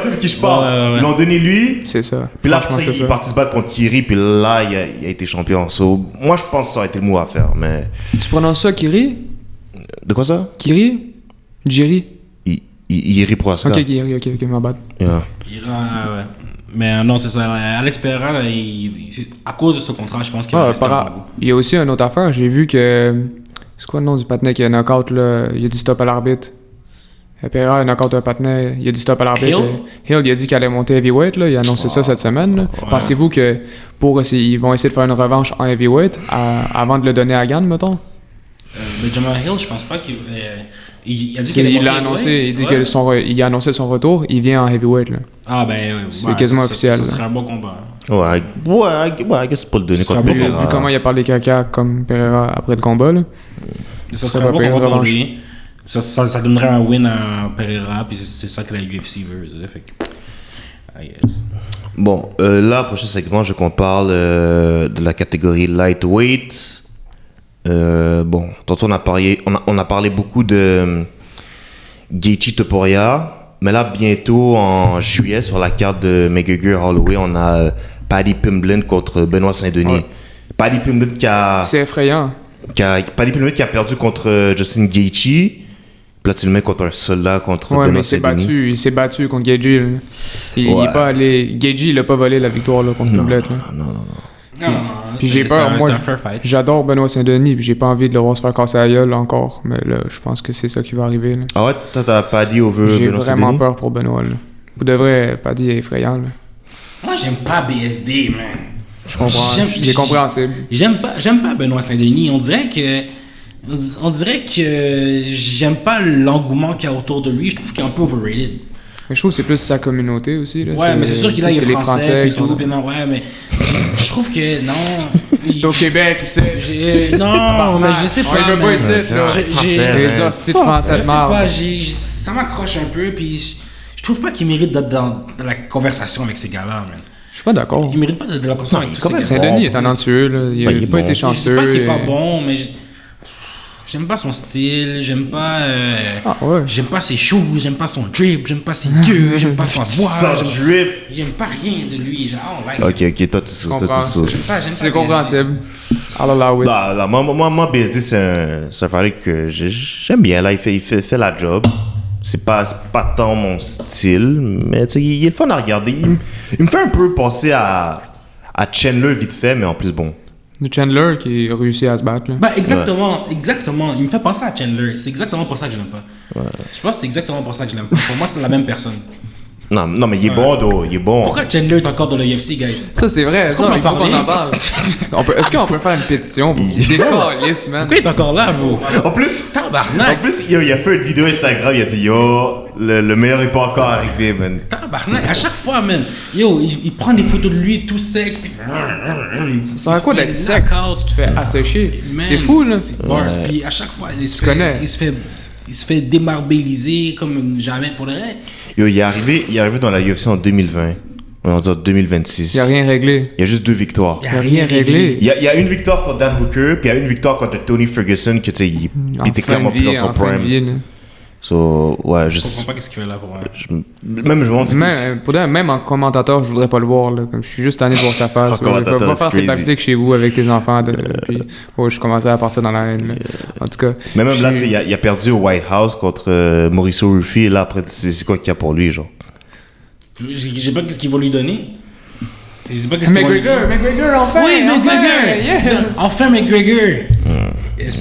tu sais de qui je parle. Ouais. Ils l'ont donné lui. C'est ça. Puis là, Franchement, après ça, il est parti se battre contre Kiri, puis là, il a été champion. So, moi, je pense que ça aurait été le mot à faire, mais... Tu prononces ça Kiri? De quoi ça? Kiri? Jiri? Il rit pour Asuka. Ok, Kiri, ok, ma bad. Yeah. Ouais. Mais non, c'est ça. Alex Pereira, à cause de ce contrat, je pense qu'il va rester un bon bout. Il y a aussi une autre affaire. J'ai vu que... C'est quoi le nom du patinet qui a un knockout, là? Il a dit stop à l'arbitre. Pereira a knockout un patinet. Il a dit stop à l'arbitre. Hill, il a dit qu'il allait monter heavyweight, là. Il a annoncé ça cette semaine, là. Ouais. Pensez-vous que ils vont essayer de faire une revanche en heavyweight avant de le donner à Gann, mettons? Mais Jamal Hill, je pense pas qu'il... il a dit qu'il l'a annoncé. Il dit qu'il a annoncé son retour. Il vient en heavyweight, là. Ah, ben... c'est quasiment officiel. Ce serait un bon combat. Ouais, I guess pour le donner contre Pereira. Vu comment il a parlé caca comme Pereira après le combat, là. Ça serait un bon combat pour lui. Ça donnerait un win à Pereira, puis c'est ça que la UFC veut. Fait que... yes. Bon, là, prochain segment, je veux qu'on parle de la catégorie lightweight. Bon, tantôt on a parlé beaucoup de Gaethje Topuria, mais là, bientôt, en juillet, sur la carte de McGregor Holloway, on a Paddy Pimblett contre Benoît Saint-Denis. Ouais. Paddy Pimblett qui a... C'est effrayant. Paddy Pimblett qui a perdu contre Justin Gaethje. Puis là, tu le mets contre un soldat, contre Benoît Saint-Denis. Il s'est battu contre Gaethje. Il est pas allé... Gaethje, il a pas volé la victoire là, contre Pimblett. Non. Puis j'ai peur, moi, j'adore Benoît Saint-Denis, puis j'ai pas envie de le voir se faire casser la gueule encore, mais là, je pense que c'est ça qui va arriver. Là. Ah ouais, t'as Paddy au vœu Benoît Saint-Denis? J'ai vraiment peur pour Benoît, là. Pour de vrai, Paddy est effrayant, là. Moi, j'aime pas BSD, man. Je comprends, j'ai compréhensible. J'aime pas Benoît Saint-Denis, on dirait que j'aime pas l'engouement qu'il y a autour de lui, je trouve qu'il est un peu overrated. Mais je trouve que c'est plus sa communauté aussi. Là. Ouais, mais c'est sûr qu'il a les Français et tout. Ouais, mais je trouve que non. T'es au Québec, tu sais. Non, mais je sais pas. On veut pas ici, là. Les hosties de français de marde. Je sais pas, ça m'accroche un peu, puis je trouve pas qu'il mérite d'être dans la conversation avec ces gars-là, man. Je suis pas d'accord. Il mérite pas d'être dans la conversation avec tous ces gars-là. Saint-Denis est talentueux, là. Il a pas été chanceux. Je sais pas qu'il est pas bon, mais... J'aime pas son style, j'aime pas j'aime pas ses shoes, j'aime pas son drip, j'aime pas ses yeux, j'aime pas sa voix. J'aime pas rien de lui, genre, Ok, toi tu sauces. C'est compréhensible. Moi, BSD, c'est un fighter que j'aime bien, là, il fait la job. C'est pas tant mon style, mais tu sais, il est le fun à regarder. Il me fait un peu penser à Chandler vite fait, mais en plus bon. De Chandler qui a réussi à se battre. Là. Ben exactement. Il me fait penser à Chandler. C'est exactement pour ça que je l'aime pas. Ouais. Je pense que c'est exactement pour ça que je l'aime pas. Pour moi, c'est la même personne. Non, mais il est bon, though. Il est bon. Pourquoi Chandler est encore dans le UFC, guys? Ça, c'est vrai. Ça, il faut qu'on en parle. Est-ce qu'on peut faire une pétition pour qu'il décalisse, man? Pourquoi il est encore là, bro? En plus, il a fait une vidéo Instagram. Il a dit, le meilleur est pas encore arrivé, man. Tabarnak, à chaque fois, man. Il prend des photos de lui tout sec. Ça sert à quoi d'être sec? Tu te fais assécher. C'est fou, là. Puis à chaque fois, il se fait démarbéliser comme jamais pour le reste. Il est arrivé dans la UFC en 2020. On va dire 2026. Il n'y a rien réglé. Il y a juste 2 victoires. Il n'y a rien réglé. Il y a une victoire contre Dan Hooker, puis il y a une victoire contre Tony Ferguson, que tu sais, il était clairement plus dans son prime. Ouais, je comprends pas qu'est-ce qu'il fait là pour moi. Même je me dis. Même en commentateur, je voudrais pas le voir. Là, comme je suis juste tanné de voir sa face. Va faire tes tactiques chez vous avec tes enfants. Puis je commençais à partir dans la haine. En tout cas. Mais même là, il a perdu au White House contre Mauricio Ruffi. Et là, après, c'est quoi qu'il y a pour lui, genre? Je sais pas qu'est-ce qu'il va lui donner. Je sais pas qu'est-ce McGregor, enfin! Oui, McGregor! Yes. Enfin, McGregor!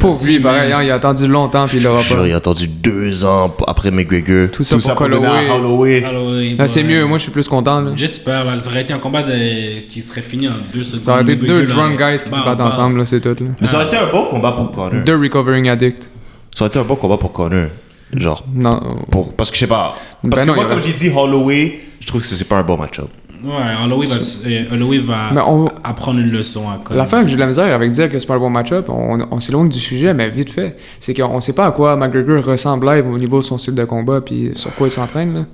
Pauvre lui, pareil, il a attendu longtemps puis il l'aura pas. Il a attendu 2 ans après McGregor. Tout ça pour donner à Holloway. Là, c'est mieux, moi je suis plus content. Là. J'espère, là, ça aurait été un combat qui serait fini en 2 secondes. Ça aurait été 2 drunk guys qui se battent ensemble, là, c'est tout. Là. Mais ça aurait été un bon combat pour Conor. 2 recovering addicts. Ça aurait été un bon combat pour Conor. Genre. Non. Parce que je sais pas. Parce que moi, comme j'ai dit, Holloway, je trouve que c'est pas un bon match-up. Ouais, Holloway va apprendre une leçon à Conor. L'affaire que j'ai de la misère avec dire que c'est pas un bon match-up, on s'éloigne du sujet, mais vite fait, c'est qu'on sait pas à quoi McGregor ressemble live au niveau de son style de combat puis sur quoi il s'entraîne. Là.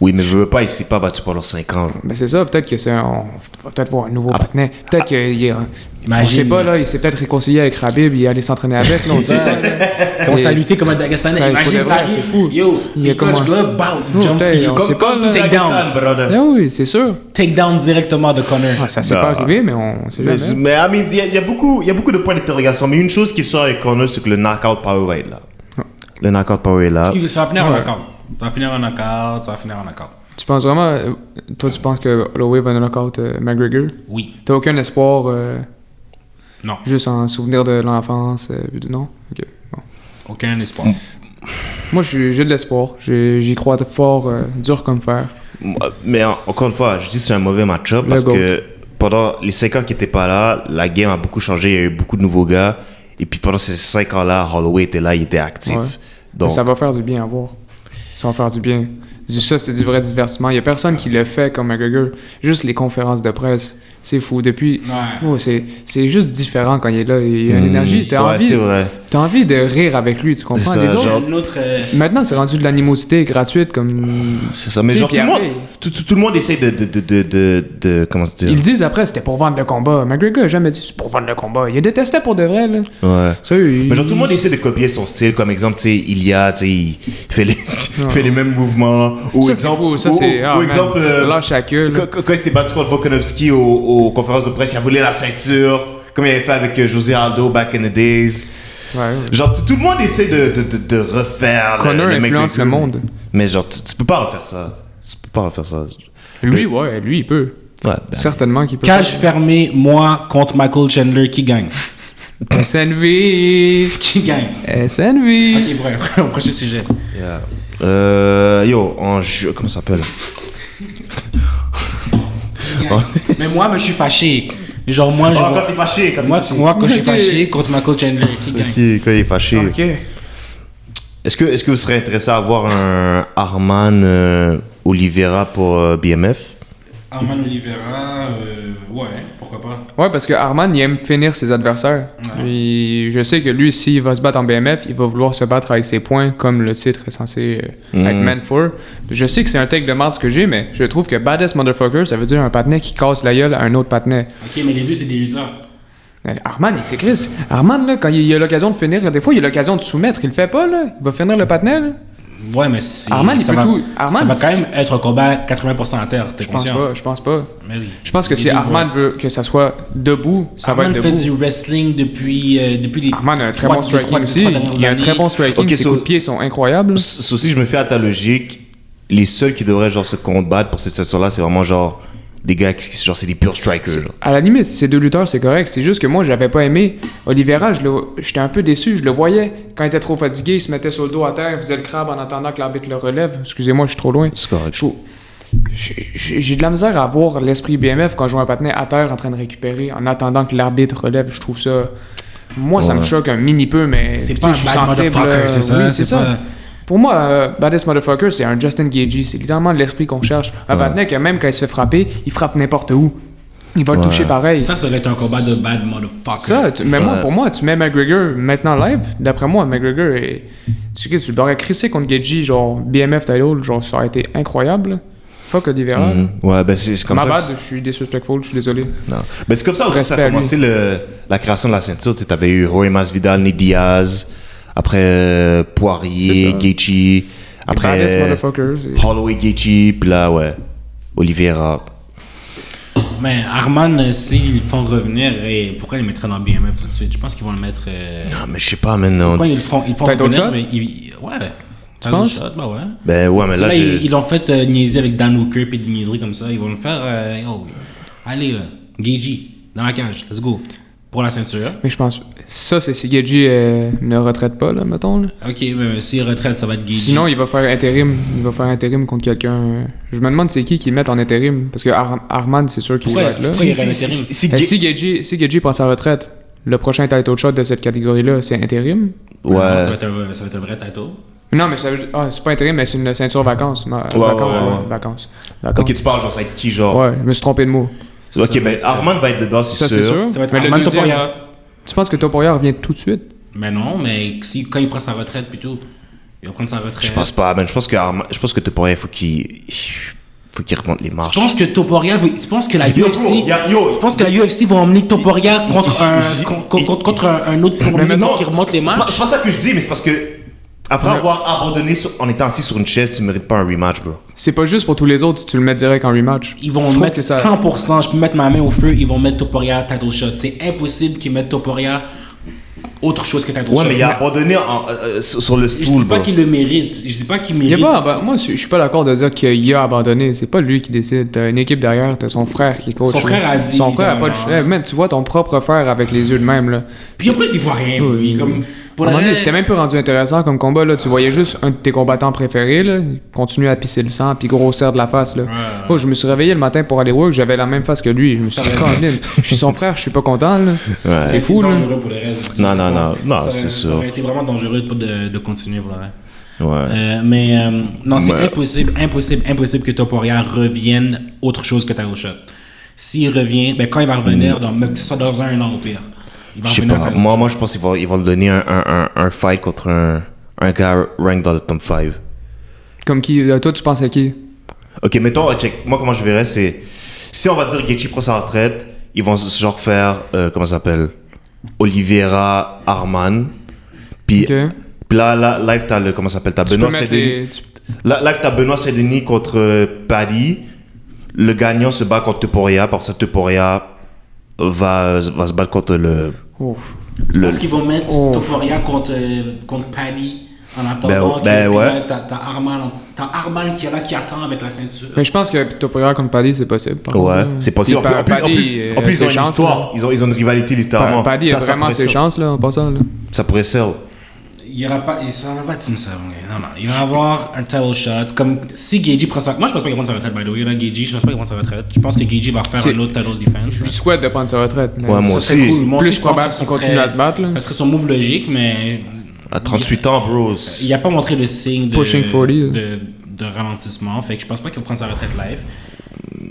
Oui, mais veux pas, il s'est pas battu pendant 5 ans. Ben c'est ça, peut-être que c'est on va peut-être voir un nouveau patinet. Peut-être qu'il est... On sait pas, là, il s'est peut-être réconcilié avec Khabib, il est allé s'entraîner avec, là, on sait pas. Commence à lutter comme un Dagestanais. Ouais, Imagine, pour de vrai, t'arrives, c'est fou. yo, Il est il coach comment? glove, bow, Non, jump, peut-être, il on comme sait pas, là. take down. brother. Ah oui, c'est sûr. Take down directement de Connor. Ah, ça s'est Non. pas arrivé, mais on sait jamais. Mais I mean, il y a beaucoup de points d'interrogation. Mais une chose qui sort avec Connor, c'est que le knockout power va être là. Le knockout power est là. Ça va finir en Ouais. knockout. Ça va finir en knockout, ça va finir en knockout. Tu penses vraiment... toi, tu penses que Holloway va knock-out McGregor? Oui. T'as aucun espoir, Non. juste en souvenir de l'enfance? Non? Ok, bon. Aucun espoir. Moi, j'ai de l'espoir. J'y crois fort, dur comme fer. Mais encore une fois, je dis que c'est un mauvais match-up Le parce GOAT. que pendant les 5 ans qu'il n'était pas là, la game a beaucoup changé. Il y a eu beaucoup de nouveaux gars. Et puis pendant ces 5 ans-là, Holloway était là, il était actif. Ouais. Donc, Ça va faire du bien à voir. Ça va faire du bien. Ça, c'est du vrai divertissement. Il y a personne qui le fait comme McGregor. Juste les conférences de presse. C'est fou. Depuis... Ouais. Oh, c'est juste différent quand il est là. Il y a une énergie. ouais, c'est vrai. T'as envie de rire avec lui, tu comprends? C'est ça, Les autres, genre- Un autre. maintenant, c'est rendu de l'animosité gratuite comme... C'est ça. Mais Tu sais, genre, tout puis le monde, après- tout le monde essaie de comment se dire? Ils le disent après, c'était pour vendre le combat. McGregor a jamais dit c'est pour vendre le combat. Il a détesté pour de vrai, là. Ouais. Ça, il... Mais genre, tout le monde essaie de copier son style. Comme exemple, tu sais, Ilia, tu sais, il fait les mêmes mouvements. Ou Ça, c'est exemple, fou. Ça, c'est... ou exemple, lâche la queue, là. quand il s'était battu contre Volkanovski aux conférences de presse, il a volé la ceinture, comme il avait fait avec José Aldo back in the days. Ouais. Genre, tout le monde essaie de refaire Connor le influence McGregor. le monde. Mais genre, tu peux pas refaire ça. Tu peux pas refaire ça. Lui, ouais, lui, il peut. Ouais, ben, Certainement qu'il peut. Cage fermé, moi contre Michael Chandler, qui gagne? SNV. Qui gagne? SNV. Ok, bref, au prochain sujet. yeah. Yo, comment ça s'appelle? Qui gagne? Mais moi, je suis fâché. Genre, moi, je Oh, vois- quand t'es fâché, moi, quand je suis Ok. fâché contre Michael Chandler, qui gagne? Quand il est fâché. Ok. Est-ce que vous serez intéressé à avoir un Arman Oliveira pour BMF? Arman Oliveira, ouais, pourquoi pas? Ouais, parce que Arman, il aime finir ses adversaires. Ouais. Et je sais que lui, s'il va se battre en BMF, il va vouloir se battre avec ses points, comme le titre est censé être meant for. Je sais que c'est un take de marde que j'ai, mais je trouve que Baddest Motherfucker, ça veut dire un patinet qui casse la gueule à un autre patinet. Ok, mais les deux, c'est des lutteurs. Arman, c'est Chris. Arman, là, quand il a l'occasion de finir, des fois, il a l'occasion de soumettre, il le fait pas, là. Il va finir le patinet, là. Ouais, mais c'est. Arman, il ça peut va, tout. Arman, ça va quand même être un combat 80% à terre, t'es Je pense conscient? pas, je pense pas. Mais oui. Je pense que Les si deux Arman veut que ça soit debout, ça va Arman être fait debout. du wrestling depuis les. Arman a un très trois- bon les striking trois- les aussi. trois dernières Il a un très années. bon striking. Ok, Ses so- coups de pied sont incroyables. Si je me fais à ta logique, les seuls qui devraient genre se combattre pour cette session-là, c'est vraiment genre des gars qui genre c'est des purs strikers. Là. À la limite, ces deux lutteurs, c'est correct. C'est juste que moi, j'avais pas aimé. Oliveira, j'étais un peu déçu. Je le voyais. Quand il était trop fatigué, il se mettait sur le dos à terre, il faisait le crabe en attendant que l'arbitre le relève. Excusez-moi, je suis trop loin. C'est correct. Je trouve- J'ai de la misère à avoir l'esprit BMF quand je vois un patinet à terre en train de récupérer en attendant que l'arbitre relève. Je trouve ça. Moi, ça me choque un mini peu, mais C'est tu pas sais, un bad motherfucker, c'est ça? Oui, c'est ça. pas- Pour moi, Baddest Motherfucker, c'est un Justin Gaethje. C'est littéralement l'esprit qu'on cherche. Un patinet que même quand il se fait frapper, il frappe n'importe où. Il va le toucher pareil. Ça va être un combat de bad motherfucker. Ça, mais moi, pour moi, tu mets McGregor maintenant live. D'après moi, McGregor est. Tu sais, tu l'aurais crissé contre Gaethje, genre BMF title, genre ça aurait été incroyable. Fuck Oliveira. Ouais, ben c'est comme Ma ça. bad, je suis disrespectful, je suis désolé. Non. Ben c'est comme ça aussi que ça Respect a à lui. commencé la création de la ceinture. Tu sais, t'avais eu Jorge Masvidal, Nate Diaz, après Poirier, C'est ça. Gaethje, Baddest après Motherfuckers. Holloway, Gaethje, puis là, ouais, Oliveira. Mais Arman, s'ils le font revenir, et pourquoi ils le mettraient dans BMF tout de suite? Je pense qu'ils vont le mettre. Non, mais je sais pas, man. Pourquoi ils le font Title revenir? shot? Mais ouais. Tu penses? Bah ouais. Ben ouais, mais Tu sais, là, là, j'ai. ils l'ont fait niaiser avec Dan Hooker et des niaiseries comme ça. Ils vont le faire. Allez, là. Gaethje, dans la cage. Let's go. Pour la ceinture. Mais je pense. Ça, c'est si Gaethje ne retraite pas, là, mettons. Là. Ok, mais s'il retraite, ça va être Gaethje. Sinon, il va faire intérim. Il va faire intérim contre quelqu'un. Je me demande c'est qui le met en intérim. Parce que Arman, c'est sûr qu'il va être là. pourquoi il irait en intérim? Si Gaethje prend sa retraite, le prochain title shot de cette catégorie-là, c'est intérim. Non, Ouais. ça va être un vrai title. Non, mais ça veut dire. Ah, c'est pas intérim, mais c'est une ceinture vacances. Vacances. Ok, tu parles genre ça va être qui, genre. Ouais, je me suis trompé de mot. Ok, Ça va ben être- Arman va être dedans, Ça, c'est c'est sûr. sûr. Ça va être Mais le Arman deuxième- Topuria. Tu penses que Topuria revient tout de suite? Mais non, mais quand il prend sa retraite puis tout. Il va prendre sa retraite. Je pense pas, man. Je pense que Topuria, il faut qu'il remonte les marches. Je pense que Topuria, je pense que la Yo, UFC, bro, je pense que la UFC va emmener Topuria contre un autre promoteur qui remonte les marches. C'est pas ça que je dis, mais c'est parce que après avoir abandonné en étant assis sur une chaise, tu mérites pas un rematch, bro. C'est pas juste pour tous les autres si tu le mets direct en rematch. Ils vont Je trouve mettre que ça- 100%, je peux mettre ma main au feu, ils vont mettre Topuria title shot. C'est impossible qu'ils mettent Topuria autre chose que title shot. Ouais, mais il a abandonné sur le Je stool, dis pas bro. qu'il le mérite. Je dis pas qu'il Il y a mérite. pas, moi, je suis pas d'accord de dire qu'il a abandonné. C'est pas lui qui décide. T'as une équipe derrière, t'as son frère qui coach. Son frère a dit, Son frère a pas de littéralement. man, tu vois ton propre frère avec les yeux de même, là. Puis en plus, il voit rien. Oui. lui, comme, pour À un la moment donné, vraie- c'était même pas rendu intéressant comme combat, là. Tu voyais juste un de tes combattants préférés, là. Il continue à pisser le sang, puis grossir de la face, là. Oh, je me suis réveillé le matin pour aller work, j'avais la même face que lui. Je me suis dit, Caroline, je suis son frère, je suis pas content, là. Ouais. C'est fou, là. dangereux pour le reste. Non, Je non, pense. non, Ça c'est aurait- sûr. Ça aurait été vraiment dangereux de continuer pour le reste. Ouais. Non, c'est Ouais. impossible que Topuria revienne autre chose que title shot. S'il revient, ben quand il va revenir, même que ce soit dans un an au pire. Il va Je sais revenir pas. title Moi, je pense qu'ils vont le donner un fight contre un gars ranked dans le top 5. Comme qui, toi, tu penses à qui? Ok, mettons, check. Moi, comment je verrais, c'est. Si on va dire Gaethje prend sa retraite, ils vont genre faire. Comment ça s'appelle? Oliveira Arman. Puis Ok. là, live, t'as le. Comment ça s'appelle? T'as Tu peux Benoît mettre Saint-Denis. les... Live, t'as Benoît Saint-Denis contre Paddy. Le gagnant se bat contre Topuria. Pour ça, Topuria va se battre contre le. Ouf. Je pense qu'ils vont mettre Oh. Topuria contre Paddy en attendant. Ben que- ouais. là, T'as Arman qui est là, qui attend avec la ceinture. Mais je pense que Topuria contre Paddy, c'est possible. par Ouais, contre. c'est possible. En Puis plus, en plus, ils ont une chances, histoire. là. Ils ont une rivalité littéralement. Paddy a Ça vraiment pourrait ses sell. chances, là, en passant, là. Ça pourrait sell. Il y aura pas, ça va pas être une seule. Non. Il va y avoir un title shot. Comme si Gaethje prend sa. Moi, je pense pas qu'il prend sa retraite, by the way. Là, Gaethje, je pense pas qu'il prend sa retraite. Je pense que Gaethje va refaire C'est- un autre title defense. Je là. lui souhaite de prendre sa retraite. mais Ouais, moi ça serait aussi. cool. Moi aussi, Plus je pense probable que qu'il ça continue serait- à se battre, là. Ça serait son move logique, mais À 38 ans, bro. il a pas montré le signe Pushing 40, de ralentissement. Fait que je pense pas qu'il va prendre sa retraite live.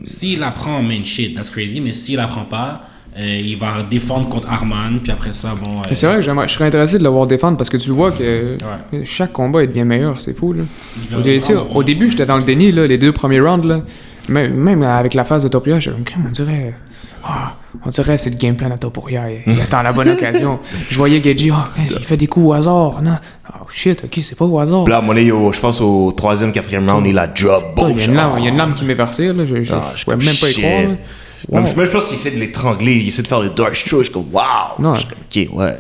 S'il la prend, man, shit, that's crazy. Mais s'il la prend pas, il va défendre contre Arman. Puis après ça, bon. Mais c'est vrai que je serais intéressé de le voir défendre parce que tu le vois que chaque combat il devient meilleur, c'est fou là. va Tu sais, vraiment- au début j'étais dans le déni là, les 2 premiers rounds là, même avec la phase de Topuria, j'étais comme on dirait c'est le game plan de Topuria, il attend la bonne occasion. Je voyais Gaethje, il fait des coups au hasard, non? Oh shit, ok, c'est pas au hasard. Puis là, à mon avis, je pense au 3e, 4e round, il a drop. Putain, il y a une lame qui m'est versée là, je pouvais même pas y croire. Là. Même je pense qu'il essaie de l'étrangler, il essaie de faire le dark stroke. Je suis comme, waouh! Non. Je suis comme, ok, ouais.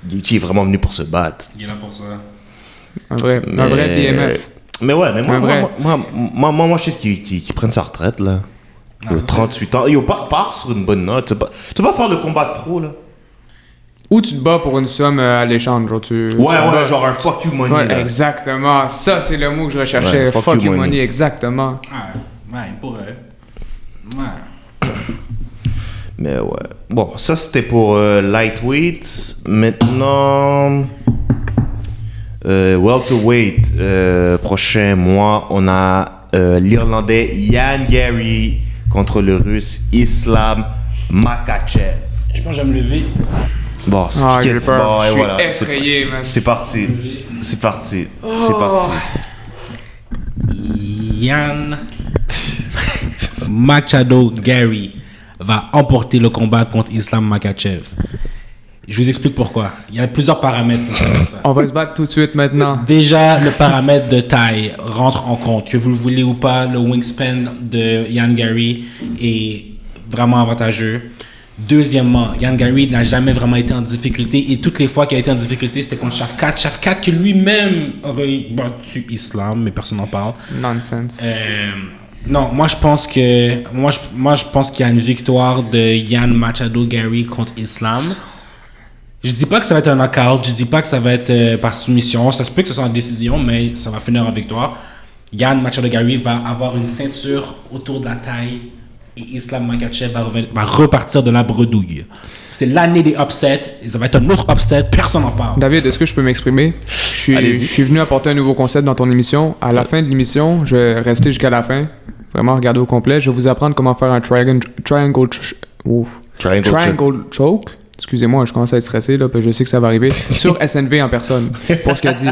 Gaethje est vraiment venu pour se battre. Il est là pour ça. Un vrai BMF. Mais ouais, mais Un vrai. moi, je sais qu'il prenne sa retraite, là. Non, Le 38 ans. Yo, part sur une bonne note. Tu vas pas faire le combat de trop, là. Ou tu te bats pour une somme alléchante, genre tu. Ouais, genre un fuck you money, Ouais, là. exactement. Ça, c'est le mot que je recherchais. Ouais, fuck you money, exactement. Ouais, il pourrait. Ouais. Mais ouais. Bon, ça c'était pour lightweight. Maintenant, welterweight. Prochain mois, on a l'Irlandais Ian Gary contre le Russe Islam Makhachev. Je pense que je vais me lever. Bon, c'est Ah, j'ai qu'est-ce- peur. bon, et Je suis voilà. effrayé, man. C'est parti. C'est parti. C'est Oh. parti. Yann Machado Gary va emporter le combat contre Islam Makhachev. Je vous explique pourquoi. Il y a plusieurs paramètres qui font ça. On va se battre tout de suite maintenant. Déjà, le paramètre de taille rentre en compte. Que vous le voulez ou pas, le wingspan de Ian Gary est vraiment avantageux. Deuxièmement, Ian Gary n'a jamais vraiment été en difficulté et toutes les fois qu'il a été en difficulté, c'était contre Shafkat. Shafkat qui lui-même aurait battu Islam, mais personne n'en parle. Nonsense. Non, moi je pense que je pense qu'il y a une victoire de Yann Machado Gary contre Islam. Je dis pas que ça va être un knockout, je dis pas que ça va être par soumission, ça se peut que ce soit en décision, mais ça va finir en victoire. Yann Machado Gary va avoir une ceinture autour de la taille et Islam Makhachev va repartir de la bredouille. C'est l'année des upsets et ça va être un autre upset, personne n'en parle. David, est-ce que je peux m'exprimer? Je Allez-y. suis venu apporter un nouveau concept dans ton émission. À la fin de l'émission, je vais rester jusqu'à la fin. Vraiment, regarder au complet. Je vais vous apprendre comment faire un triangle choke. Excusez-moi, je commence à être stressé, là, puis je sais que ça va arriver. Sur SNV en personne, pour ce qu'il a dit.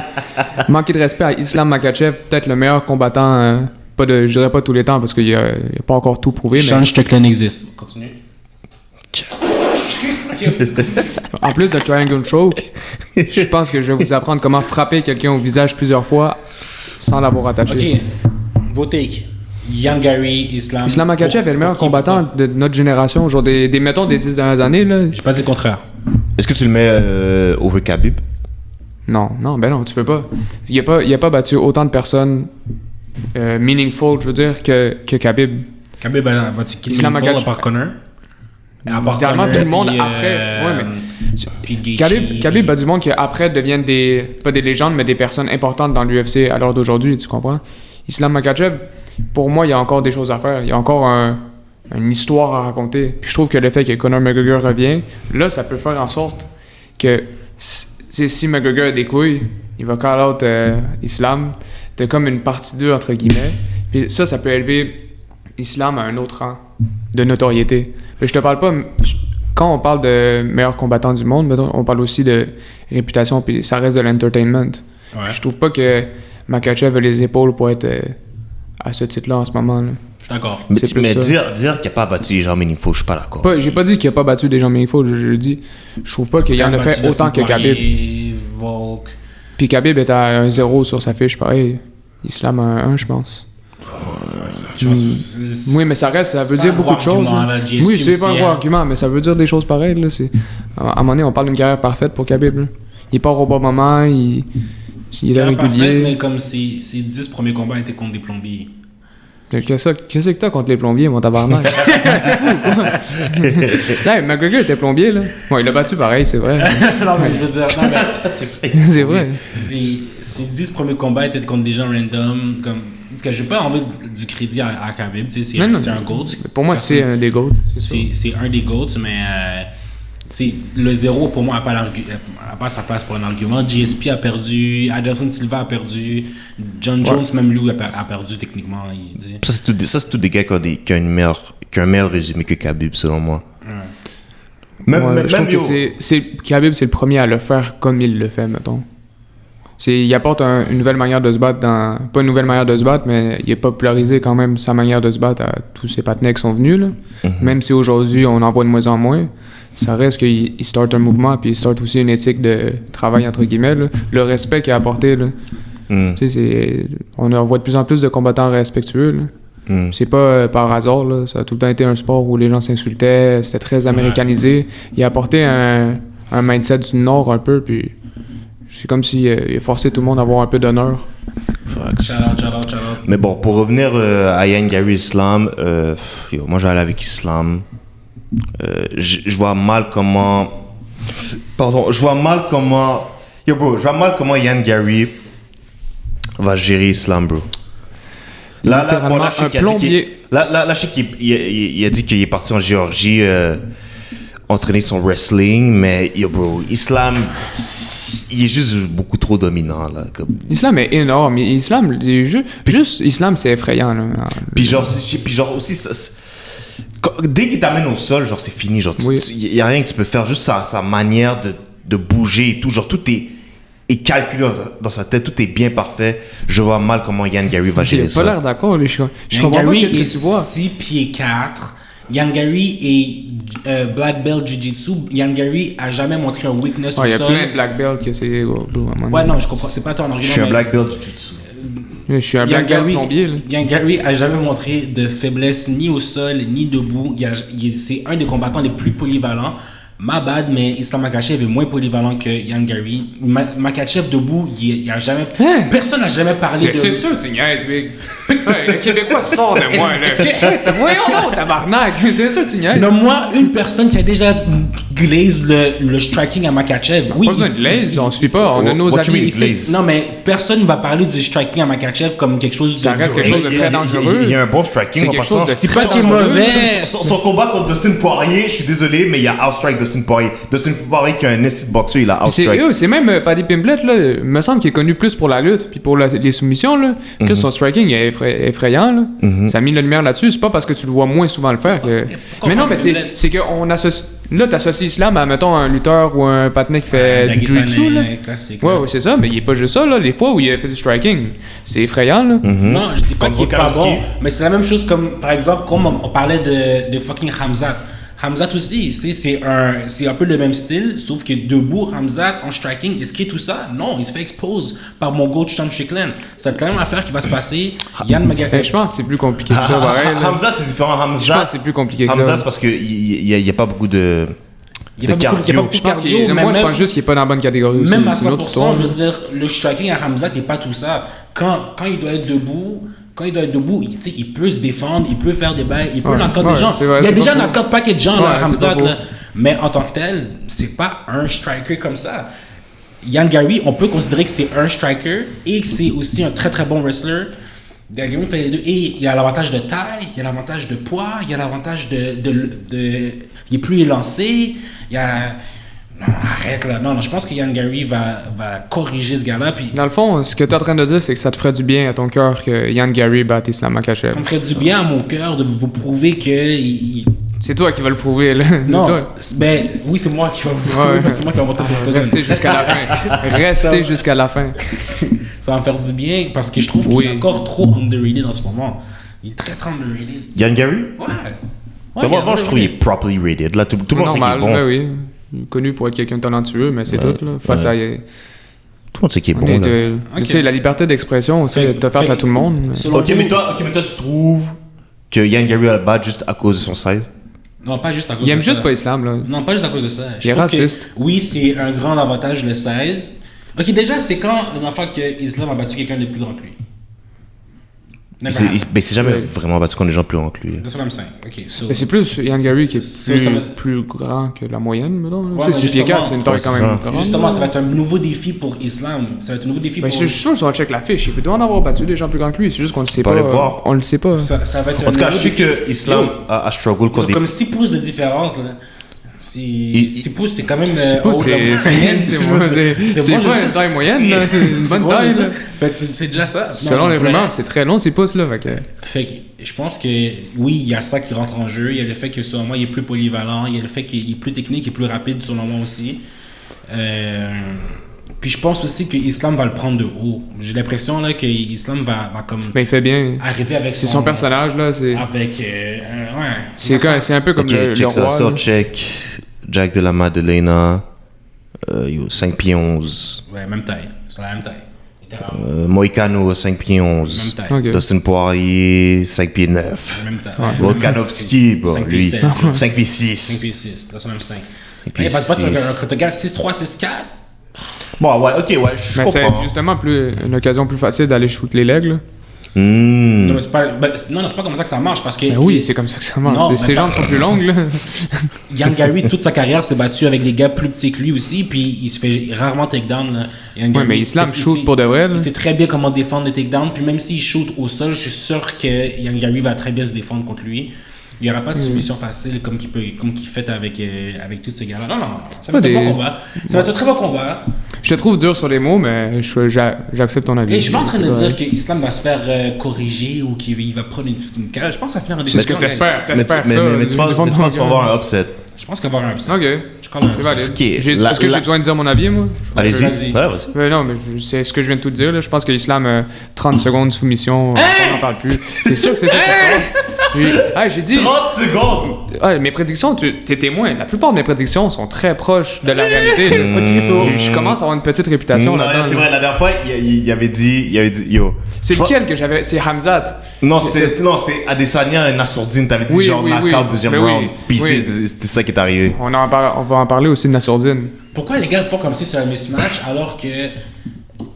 Manquer de respect à Islam Makhachev, peut-être le meilleur combattant, je dirais pas tous les temps, parce qu'il a pas encore tout prouvé. Sean Strickland existe. Continue. En plus de Triangle Choke, je pense que je vais vous apprendre comment frapper quelqu'un au visage plusieurs fois sans l'avoir attaché. Ok, vos takes. Yan Gary, Islam. Islam Makhachev est le meilleur combattant de notre génération, genre mettons des 10 dernières années, là. J'ai pas dit le contraire. Est-ce que tu le mets over Khabib? Non, ben non, tu peux pas. Il a pas battu autant de personnes meaningful, je veux dire, que Khabib. Khabib a battu Islam Meaningful Makhachev. à part Connor. À part Littéralement, Connor, tout le monde puis, après. Ouais, mais. Puis Gaethje. Khabib bat du monde qui après deviennent pas des légendes, mais des personnes importantes dans l'UFC à l'heure d'aujourd'hui, tu comprends? Islam Makhachev, pour moi, il y a encore des choses à faire. Il y a encore une histoire à raconter. Puis je trouve que le fait que Conor McGregor revient, là, ça peut faire en sorte que si McGregor a des couilles, il va call out Islam. T'as comme une partie 2, entre guillemets. Puis ça peut élever Islam à un autre rang de notoriété. Mais je te parle pas... Quand on parle de meilleur combattant du monde, mettons, on parle aussi de réputation, puis ça reste de l'entertainment. Ouais. Je trouve pas que Makhachev a les épaules pour être à ce titre-là en ce moment. Là. D'accord. Mais C'est plus dire qu'il n'a pas battu les gens meaningful, je suis pas d'accord. J'ai pas dit qu'il a pas battu des gens meaningful, je dis. Je trouve pas qu'il en a fait autant que Khabib. Volk. Puis Khabib est à 1-0 sur sa fiche, pareil. Islam à 1, je pense. Je pense que Oui, mais ça veut dire beaucoup de choses. Oui, c'est pas un gros argument, mais ça veut dire des choses pareilles. Là. À un moment donné, on parle d'une carrière parfaite pour Khabib. Là. Il part au bon moment, il est régulier. Mais comme ses 10 premiers combats étaient contre des plombiers. Qu'est-ce que t'as contre les plombiers, mon tabarnak? T'es fou, quoi? Hey, McGregor était plombier, là. Bon, il l'a battu pareil, c'est vrai. Non, mais je veux dire, non, mais C'est vrai. Ses 10 premiers combats étaient contre des gens random. Comme, parce que j'ai pas envie du crédit à Khabib, tu sais, c'est un GOAT. Pour moi, c'est un des GOAT. C'est un des GOATs, mais le 0 pour moi n'a pas sa place pour un argument. GSP a perdu, Anderson Silva a perdu, John Jones, même lui, a perdu techniquement. Ça, c'est tout des gars qui ont un meilleur résumé que Khabib, selon moi. Ouais. Je trouve que Khabib, c'est le premier à le faire comme il le fait, mettons. Il apporte une nouvelle manière de se battre pas une nouvelle manière de se battre, mais il a popularisé quand même sa manière de se battre à tous ces patinets qui sont venus, là. Même si aujourd'hui, on en voit de moins en moins. Ça reste qu'il start un mouvement, puis il start aussi une éthique de travail, entre guillemets, là. Le respect qu'il a apporté, là. Tu sais, on voit de plus en plus de combattants respectueux, là. C'est pas par hasard, là. Ça a tout le temps été un sport où les gens s'insultaient, c'était très américanisé. Il a apporté un mindset du Nord un peu, puis c'est comme s'il a forcé tout le monde à avoir un peu d'honneur. Shout out. Mais bon, pour revenir à Yan Gary Islam, moi j'allais avec Islam. Je vois mal comment... Pardon, je vois mal comment Yan Gary va gérer Islam, bro. Là, un plombier. Là, je sais qu'il a dit qu'il est parti en Géorgie entraîner son wrestling, mais bro, Islam, il est juste beaucoup trop dominant, là. Islam est énorme. Islam, Islam, c'est effrayant, là. Puis genre aussi... Dès qu'il t'amène au sol, genre c'est fini, genre il y a rien que tu peux faire, juste sa manière de bouger et tout, genre tout est calculé dans sa tête, tout est bien parfait. Je vois mal comment Yan Gary va gérer ça. J'ai pas l'air d'accord, lui. Je comprends pas qu'est-ce que tu vois. 6 pieds 4. Yan Gary est black belt jiu-jitsu. Yan Gary a jamais montré un weakness au sol. Il y a plein de black belt que c'est... Ouais, non, je comprends, c'est pas ton argument. Je suis un black belt jiu-jitsu. Je suis un black belt plombier, là. Yan Gary a jamais montré de faiblesse ni au sol ni debout. C'est un des combattants les plus polyvalents. Ma bad, mais Islam Makhachev est moins polyvalent que Yan Gary. Makhachev debout, il a jamais... Personne n'a jamais parlé de... C'est sûr, tu niaises, big. Le Québécois sort de moi, là. Voyons donc, tabarnak. C'est sûr, tu niaises. Nomme-moi une personne qui a déjà glaze le striking à Makhachev. Oui, pas besoin de glaze, on suit pas. On a nos amis. Non, mais personne ne va parler du striking à Makhachev comme quelque chose de... Ça reste quelque chose de très dangereux. Il y a un bon striking. C'est quelque chose de C'est pas qu'il est mauvais. Son combat contre Dustin Poirier, je suis désolé, mais il y a outstrike Dustin Poirier. Dustin Poirier qui a un esti de boxeur, il a outstrike. C'est même Paddy Pimblett, là, il me semble qu'il est connu plus pour la lutte puis pour les soumissions, là. Que son striking est effrayant, là. Ça a mis la lumière là-dessus. C'est pas parce que tu le vois moins souvent le faire que... Mais non, mais c'est qu'on associe... Là, t'associes Islam à, mettons, un lutteur ou un patinet qui fait du jiu-jitsu, là. Classique. Ouais, c'est ça, mais il est pas juste ça, là. Les fois où il a fait du striking, c'est effrayant, là. Non, je dis pas Comme qu'il est pas Volkanovski. bon, mais c'est la même chose comme, par exemple, comme on parlait de fucking Hamzat. Hamzat aussi, c'est un peu le même style, sauf que debout, Hamzat en striking, est-ce qu'il est tout ça? Non, il se fait expose par mon coach Sean Strickland. C'est la même affaire qui va se passer. Yann Magath. Je pense que c'est plus compliqué que ça, pareil. là. Hamza, c'est différent. Je pense que c'est plus compliqué que Hamza, ça. c'est parce qu'il n'y a pas beaucoup de. Il y a de pas beaucoup cardio. de Je pense cardio, qu'il- mais moi, je même- pense juste qu'il est pas dans la bonne catégorie aussi. Même à C'est une autre 100%, histoire. je veux dire, le striking à Hamzat n'est pas tout ça. Quand il doit être debout, tu sais, il peut se défendre, il peut faire des bails, il peut Ouais, knock-out ouais, des gens. c'est vrai, Il y a c'est déjà pas faux. knock-out paquet de gens, là, Ouais, c'est Hamzat, pas faux. là. Mais en tant que tel, c'est pas un striker comme ça. Yann Gary, on peut considérer que c'est un striker et que c'est aussi un très très bon wrestler. Yann Gary fait les deux. Et il y a l'avantage de taille, il y a l'avantage de poids, il y a l'avantage il est plus élancé, il y a... Non, arrête là. Non, je pense que Yann Gary va corriger ce gars-là. Puis Dans le fond, ce que tu es en train de dire, c'est que ça te ferait du bien à ton cœur que Yann Gary batte Islam Makhachev. ça me ferait du bien à mon cœur de vous prouver que. C'est toi qui vas le prouver, là. C'est Non, toi. ben oui, c'est moi qui va vous prouver Ouais. parce que c'est moi qui vais monter sur le Restez jusqu'à la fin. Restez jusqu'à la fin. Ça va me faire du bien parce que je trouve qu'il est encore trop underrated en ce moment. Il est très très underrated. Yann Gary? Ouais. Ben, moi, je trouve qu'il est properly rated. Là, tout le monde sait qu'il est Normal, bon. ben oui. Connu pour être quelqu'un de talentueux, mais c'est tout, là. Face à... Tout le monde sait qu'il est on bon. est, Là. Tu sais, la liberté d'expression aussi Fait- est offerte fait- à tout le monde. mais- Selon Ok, vous- mais toi, tu trouves que Yann Gary a le battre juste à cause de son size? Non, pas juste à cause Il aime de juste ça. pas Islam, là. Non, pas juste à cause de ça. Je Il est trouve que, raciste. oui, c'est un grand avantage le 16. Ok, déjà, c'est quand la dernière fois que Islam a battu quelqu'un de plus grand que lui? Mais il s'est jamais vraiment battu contre des gens plus grands que lui. De son même 5. Ok, so. Mais c'est plus Yann Gary qui est Ça plus, va- plus grand que la moyenne, mettons. Ouais, Tu sais, mais 6 pieds 4, justement- c'est une taille Ouais, quand c'est même ça. grande. Justement, ça va être un nouveau défi pour Islam. Ça va être un nouveau défi Ben, pour... je suis sûr que si on check la fiche, il doit en avoir battu des gens plus grands que lui. C'est juste qu'on le sait peut pas. aller voir. On le sait pas. Ça va être un En tout cas, je nouveau sais défi. que Islam Yo, a struggle ils contre ont des. comme 6 pouces de différence, là. 6 pouces, c'est quand même... C'est pas, haut de la c'est moyenne, c'est je veux dire. c'est bon, je pas veux une dire. taille moyenne, là. C'est une C'est bonne bon, je veux taille, dire. là. Fait que c'est déjà ça. Selon Non, les pour rumeurs, c'est très long ces pouces, là. Fait que je pense que oui, il y a ça qui rentre en jeu. Il y a le fait que selon moi, il est plus polyvalent. Il y a le fait qu'il est plus technique et plus rapide selon moi aussi. Puis je pense aussi que Islam va le prendre de haut. J'ai l'impression là que Islam va comme Ben, il fait bien. arriver avec C'est son personnage, là. C'est Avec c'est un peu comme Ok, le check ça, roi. ça, là. check. Jack de la Maddalena. 5 pieds 11. Ouais, même taille. C'est la même taille. Littéralement. Moïcano, 5 pieds Même 11. taille. Ok. Dustin Poirier, 5 pieds 9. Même taille. Ouais. Ouais, Volkanovski, bon, 5 pieds lui, 7. 5 pieds 5 6. pieds 6. Là, c'est même 5. pieds Pas six. un gars 6'3", 6'4". Bon, ouais, ok, ouais, je Mais c'est comprends. justement une occasion plus facile d'aller shoot les legs, là. Hmm. Non, mais c'est pas, non, c'est pas comme ça que ça marche parce que Ben oui, c'est comme ça que ça marche. Non, mais Ses jambes sont plus longues, là. Yann Gary, toute sa carrière, s'est battu avec des gars plus petits que lui aussi, puis il se fait rarement takedown. Là. Yann Ouais, Gary, mais Islam il shoot sait- pour de vrai, là. Il sait très bien comment défendre le takedown, puis même s'il shoot au sol, je suis sûr que Yann Gary va très bien se défendre contre lui. Il n'y aura pas de soumission facile comme qu'il fait avec tous ces gars-là. Non, ça va être un bon combat. Ça va être un très bon combat. Je te trouve dur sur les mots, mais j'accepte ton avis. Et je suis pas en train de Ouais. dire que Islam va se faire corriger ou qu'il va prendre une cage. Je pense que ça va finir en C'est ce décision. que t'espères Mais ça. tu du penses fond de tu ton penses qu'on va cœur. avoir un upset? Je pense qu'il va y avoir un upset. Ok, Je crois c'est valide. Ok, Est-ce que j'ai besoin de dire mon avis, moi? Allez-y. Vas-y. Ouais, vas-y. Non, mais c'est ce que je viens de tout dire, là. Je pense que l'islam, 30 secondes de soumission, on n'en parle plus. C'est sûr que c'est ça qui se passe. J'ai dit... 30 secondes! Ouais, mes prédictions, t'es témoin. La plupart de mes prédictions sont très proches de la réalité. Je commence à avoir une petite réputation Non, là-dedans. c'est vrai, la dernière fois, il avait dit, yo. C'est lequel que j'avais? C'est Hamzat. Non, c'était Adesanya et Nassourdine. T'avais dit Oui, genre oui, oui. knockout deuxième Mais oui, round. Puis oui. c'était ça qui est arrivé. On va en parler aussi de Nassourdine. Pourquoi les gars font comme si c'est un mismatch alors que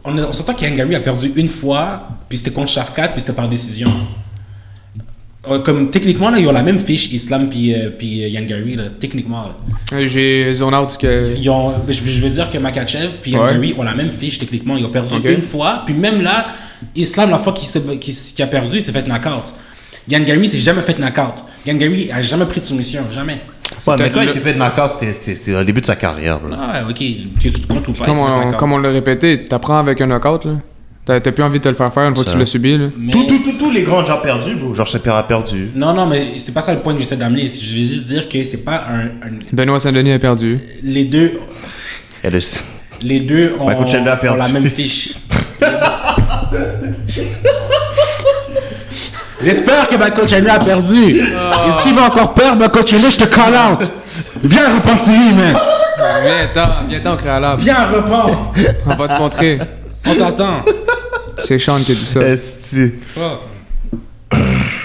on s'entend qu'Yann Gary a perdu une fois, puis c'était contre Shafkat, puis c'était par décision. Comme techniquement là, ils ont la même fiche Islam puis Yann Gary là, techniquement là. J'ai zone out que... Ils ont, je veux dire que Makhachev puis Yann Ouais. Gary ont la même fiche techniquement, ils ont perdu Ok. une fois, puis même là, Islam la fois qu'il a perdu, il s'est fait knockout. Yann Gary s'est jamais fait knockout. Yann Gary a jamais pris de soumission, jamais. Ouais, mais peut-être quand il le- s'est fait knockout, c'était au début de sa carrière. Là. Ah ouais, ok, que tu te comptes ou pas. il Comme s'est fait on, knockout. comme on l'a répété, t'apprends avec un knockout, là. T'as plus envie de te le faire une fois que tu l'as subi, là. Mais... Tous les grands ont déjà perdu, bro. Georges Saint-Pierre a perdu. Non, mais c'est pas ça le point que j'essaie d'amener. Je vais juste dire que c'est pas un... Benoît Saint-Denis a perdu. Les deux ont Michael Chandler a perdu. la même fiche. J'espère que Michael Chandler a perdu. Et s'il va encore perdre, Michael Chandler, je te call out. Viens repentir, man. Viens-t'en au préalable. Viens repens. On va te montrer. On t'attend. C'est Sean qui a dit ça. Esti.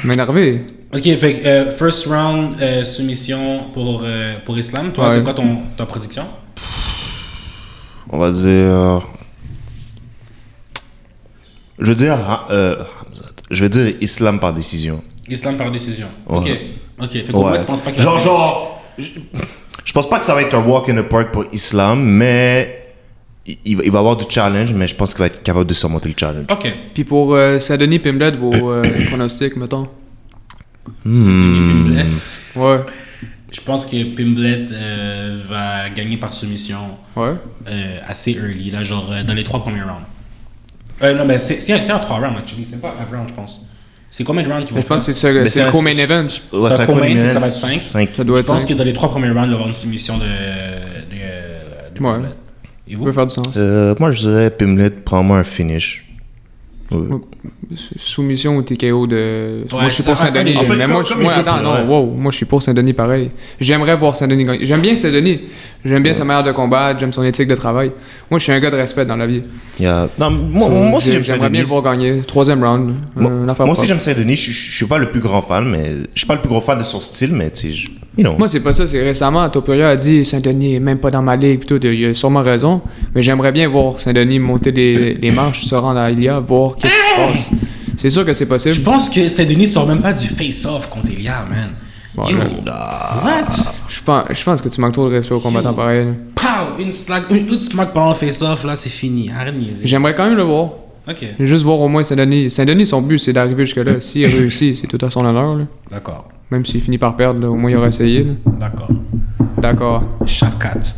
M'énervé. Ok, fait que first round soumission pour Islam. Toi, c'est quoi ta prédiction? On va dire... Je veux dire Islam par décision. Islam par décision. Ouais. Ok. Fait qu'au moins, tu penses pas qu'il je pense pas que ça va être un walk in the park pour Islam, mais il va avoir du challenge, mais je pense qu'il va être capable de surmonter le challenge. Ok. Puis pour Saint-Denis Pimblet, vos pronostics, mettons. Pimblet. Ouais. Je pense que Pimblet va gagner par soumission assez early, là, genre dans les 3 premiers rounds. Non, mais c'est un 3 rounds, actually. C'est pas un round, je pense. C'est combien de rounds qu'ils vont faire? Je pense que c'est le co-main event. Ouais, c'est un co-main, event, ça va être 5. Ça doit Je être pense 5. que dans les 3 premiers rounds, il va y avoir une soumission de Ouais. Pimblet. Et Ça vous? peut faire du sens. Moi, je dirais Pimlet, prends-moi un finish. Ouais. Soumission ou TKO de. Ouais, moi, je suis ça pour Saint-Denis. En fait, mais comme il veut, attends, ouais. non, wow. Moi, je suis pour Saint-Denis pareil. J'aimerais voir Saint-Denis gagner. J'aime bien Saint-Denis. J'aime bien sa manière de combattre. J'aime son éthique de travail. Moi, je suis un gars de respect dans la vie. Non, moi aussi, j'aime J'aimerais bien Saint-Denis. le voir gagner. 3e round. Moi aussi, j'aime Saint-Denis. Je suis pas le plus grand fan, mais je suis pas le plus gros fan de son style, mais tu sais, you know. Moi, c'est pas ça. C'est récemment, Topuria a dit Saint-Denis est même pas dans ma ligue. Pis tout. Il a sûrement raison. Mais j'aimerais bien voir Saint-Denis monter les marches, se rendre à Ilia, voir qu'est-ce qui se passe. C'est sûr que c'est possible. Je pense que Saint-Denis sort même pas du face-off contre Elia, man. Bon, Yo, là. what? Je pense que tu manques trop de respect aux combattants pareil. Pow! Une smack pendant le face-off, là, c'est fini. Arrête de niaiser. J'aimerais quand même le voir. Ok. Juste voir au moins Saint-Denis. Saint-Denis, son but, c'est d'arriver jusque-là. S'il réussit, c'est tout à son honneur. Là. D'accord. Même s'il finit par perdre, là, au moins il aura essayé. Là. D'accord. D'accord. Shafkat.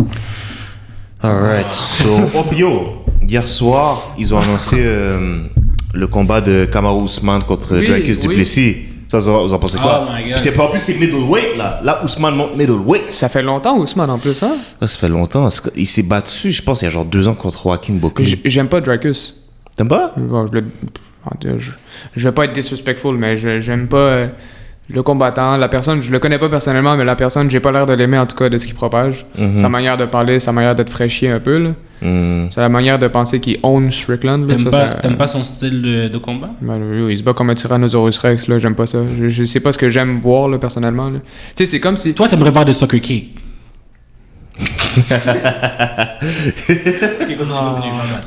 Alright. So, Opio, hier soir, ils ont annoncé le combat de Kamaru Usman contre Dricus du Plessis. Ça, vous en pensez quoi? Oh my God. Puis c'est pas en plus, c'est middleweight, là. Là, Usman monte middleweight. Ça fait longtemps, Ousmane, en plus, hein? Ouais, ça fait longtemps. Il s'est battu, je pense, il y a genre 2 ans contre Joaquin Buckley. J'aime pas Dricus. T'aimes pas? Bon, je vais pas être disrespectful, mais j'aime pas le combattant. La personne, je le connais pas personnellement, mais la personne, j'ai pas l'air de l'aimer, en tout cas, de ce qu'il propage. Sa manière de parler, sa manière d'être fraîchier un peu, là. C'est la manière de penser qu'il own Strickland. Là. T'aimes pas son style de combat? Ben, il se bat comme un Tyrannosaurus Rex, là, j'aime pas ça. Je sais pas ce que j'aime voir, là, personnellement. Tu sais, c'est comme si... Toi, t'aimerais voir des soccer kick.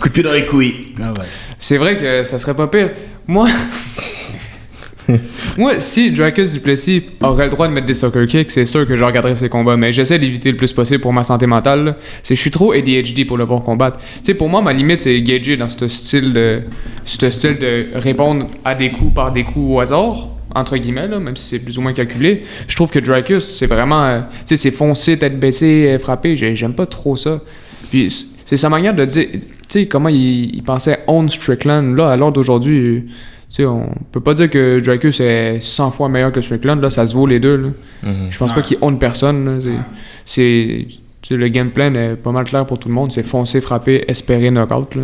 Coup de pied dans les couilles. Ah ouais. C'est vrai que ça serait pas pire. Moi, si Dricus du Plessis aurait le droit de mettre des soccer kicks, c'est sûr que je regarderais ses combats, mais j'essaie d'éviter le plus possible pour ma santé mentale. Là. Je suis trop ADHD pour le voir combattre. Tu sais, pour moi, ma limite, c'est gager dans ce style de répondre à des coups par des coups au hasard, entre guillemets, là, même si c'est plus ou moins calculé. Je trouve que Dricus, c'est vraiment... tu sais, c'est foncé, tête baissée, frappé. J'aime pas trop ça. Puis c'est sa manière de dire... Tu sais, comment il pensait own Strickland. Là, à l'heure d'aujourd'hui... Tu sais, on peut pas dire que Dricus est 100 fois meilleur que Strickland. Là, ça se vaut les deux. Là. Je pense pas qu'il own personne. Là. Le game plan est pas mal clair pour tout le monde. C'est foncer, frapper, espérer knockout. Là.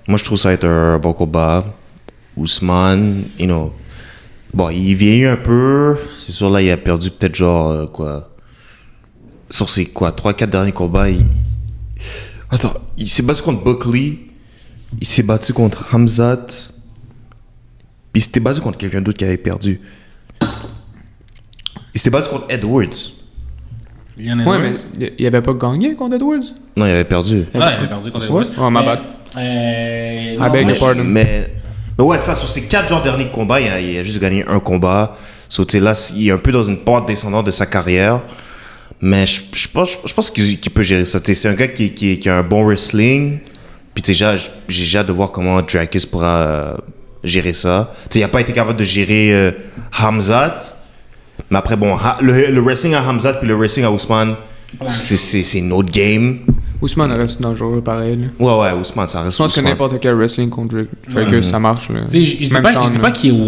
Moi, je trouve ça être un bon combat. Ousmane, you know. Bon, il vieillit un peu. C'est sûr, là, il a perdu peut-être genre, quoi. Sur ses, 3-4 derniers combats, Attends, il s'est battu contre Buckley. Il s'est battu contre Hamzat. Puis il s'était battu contre quelqu'un d'autre qui avait perdu. Il s'était battu contre Edwards. Ouais, mais il avait pas gagné contre Edwards? Non, il avait perdu. Ouais, il avait perdu contre Edwards. Oh, ma bad. I beg your pardon. Mais ouais, ça, sur ses 4 jours derniers combats, il a juste gagné un combat. So, tu sais, là, il est un peu dans une pente descendante de sa carrière. Mais je pense qu'il peut gérer ça. Tu sais, c'est un gars qui a un bon wrestling. Puis tu sais, j'ai hâte de voir comment Dricus pourra gérer ça. Tu sais, il n'a pas été capable de gérer Hamzat. Mais après, bon, le wrestling à Hamzat puis le wrestling à Ousmane, c'est une autre game. Ousmane reste dangereux pareil. Là. Ouais, Ousmane, ça reste Je pense que Ousmane. n'importe quel wrestling contre Draker, ça marche. Là. Tu sais, je dis Même pas, Sean, je dis pas qu'il est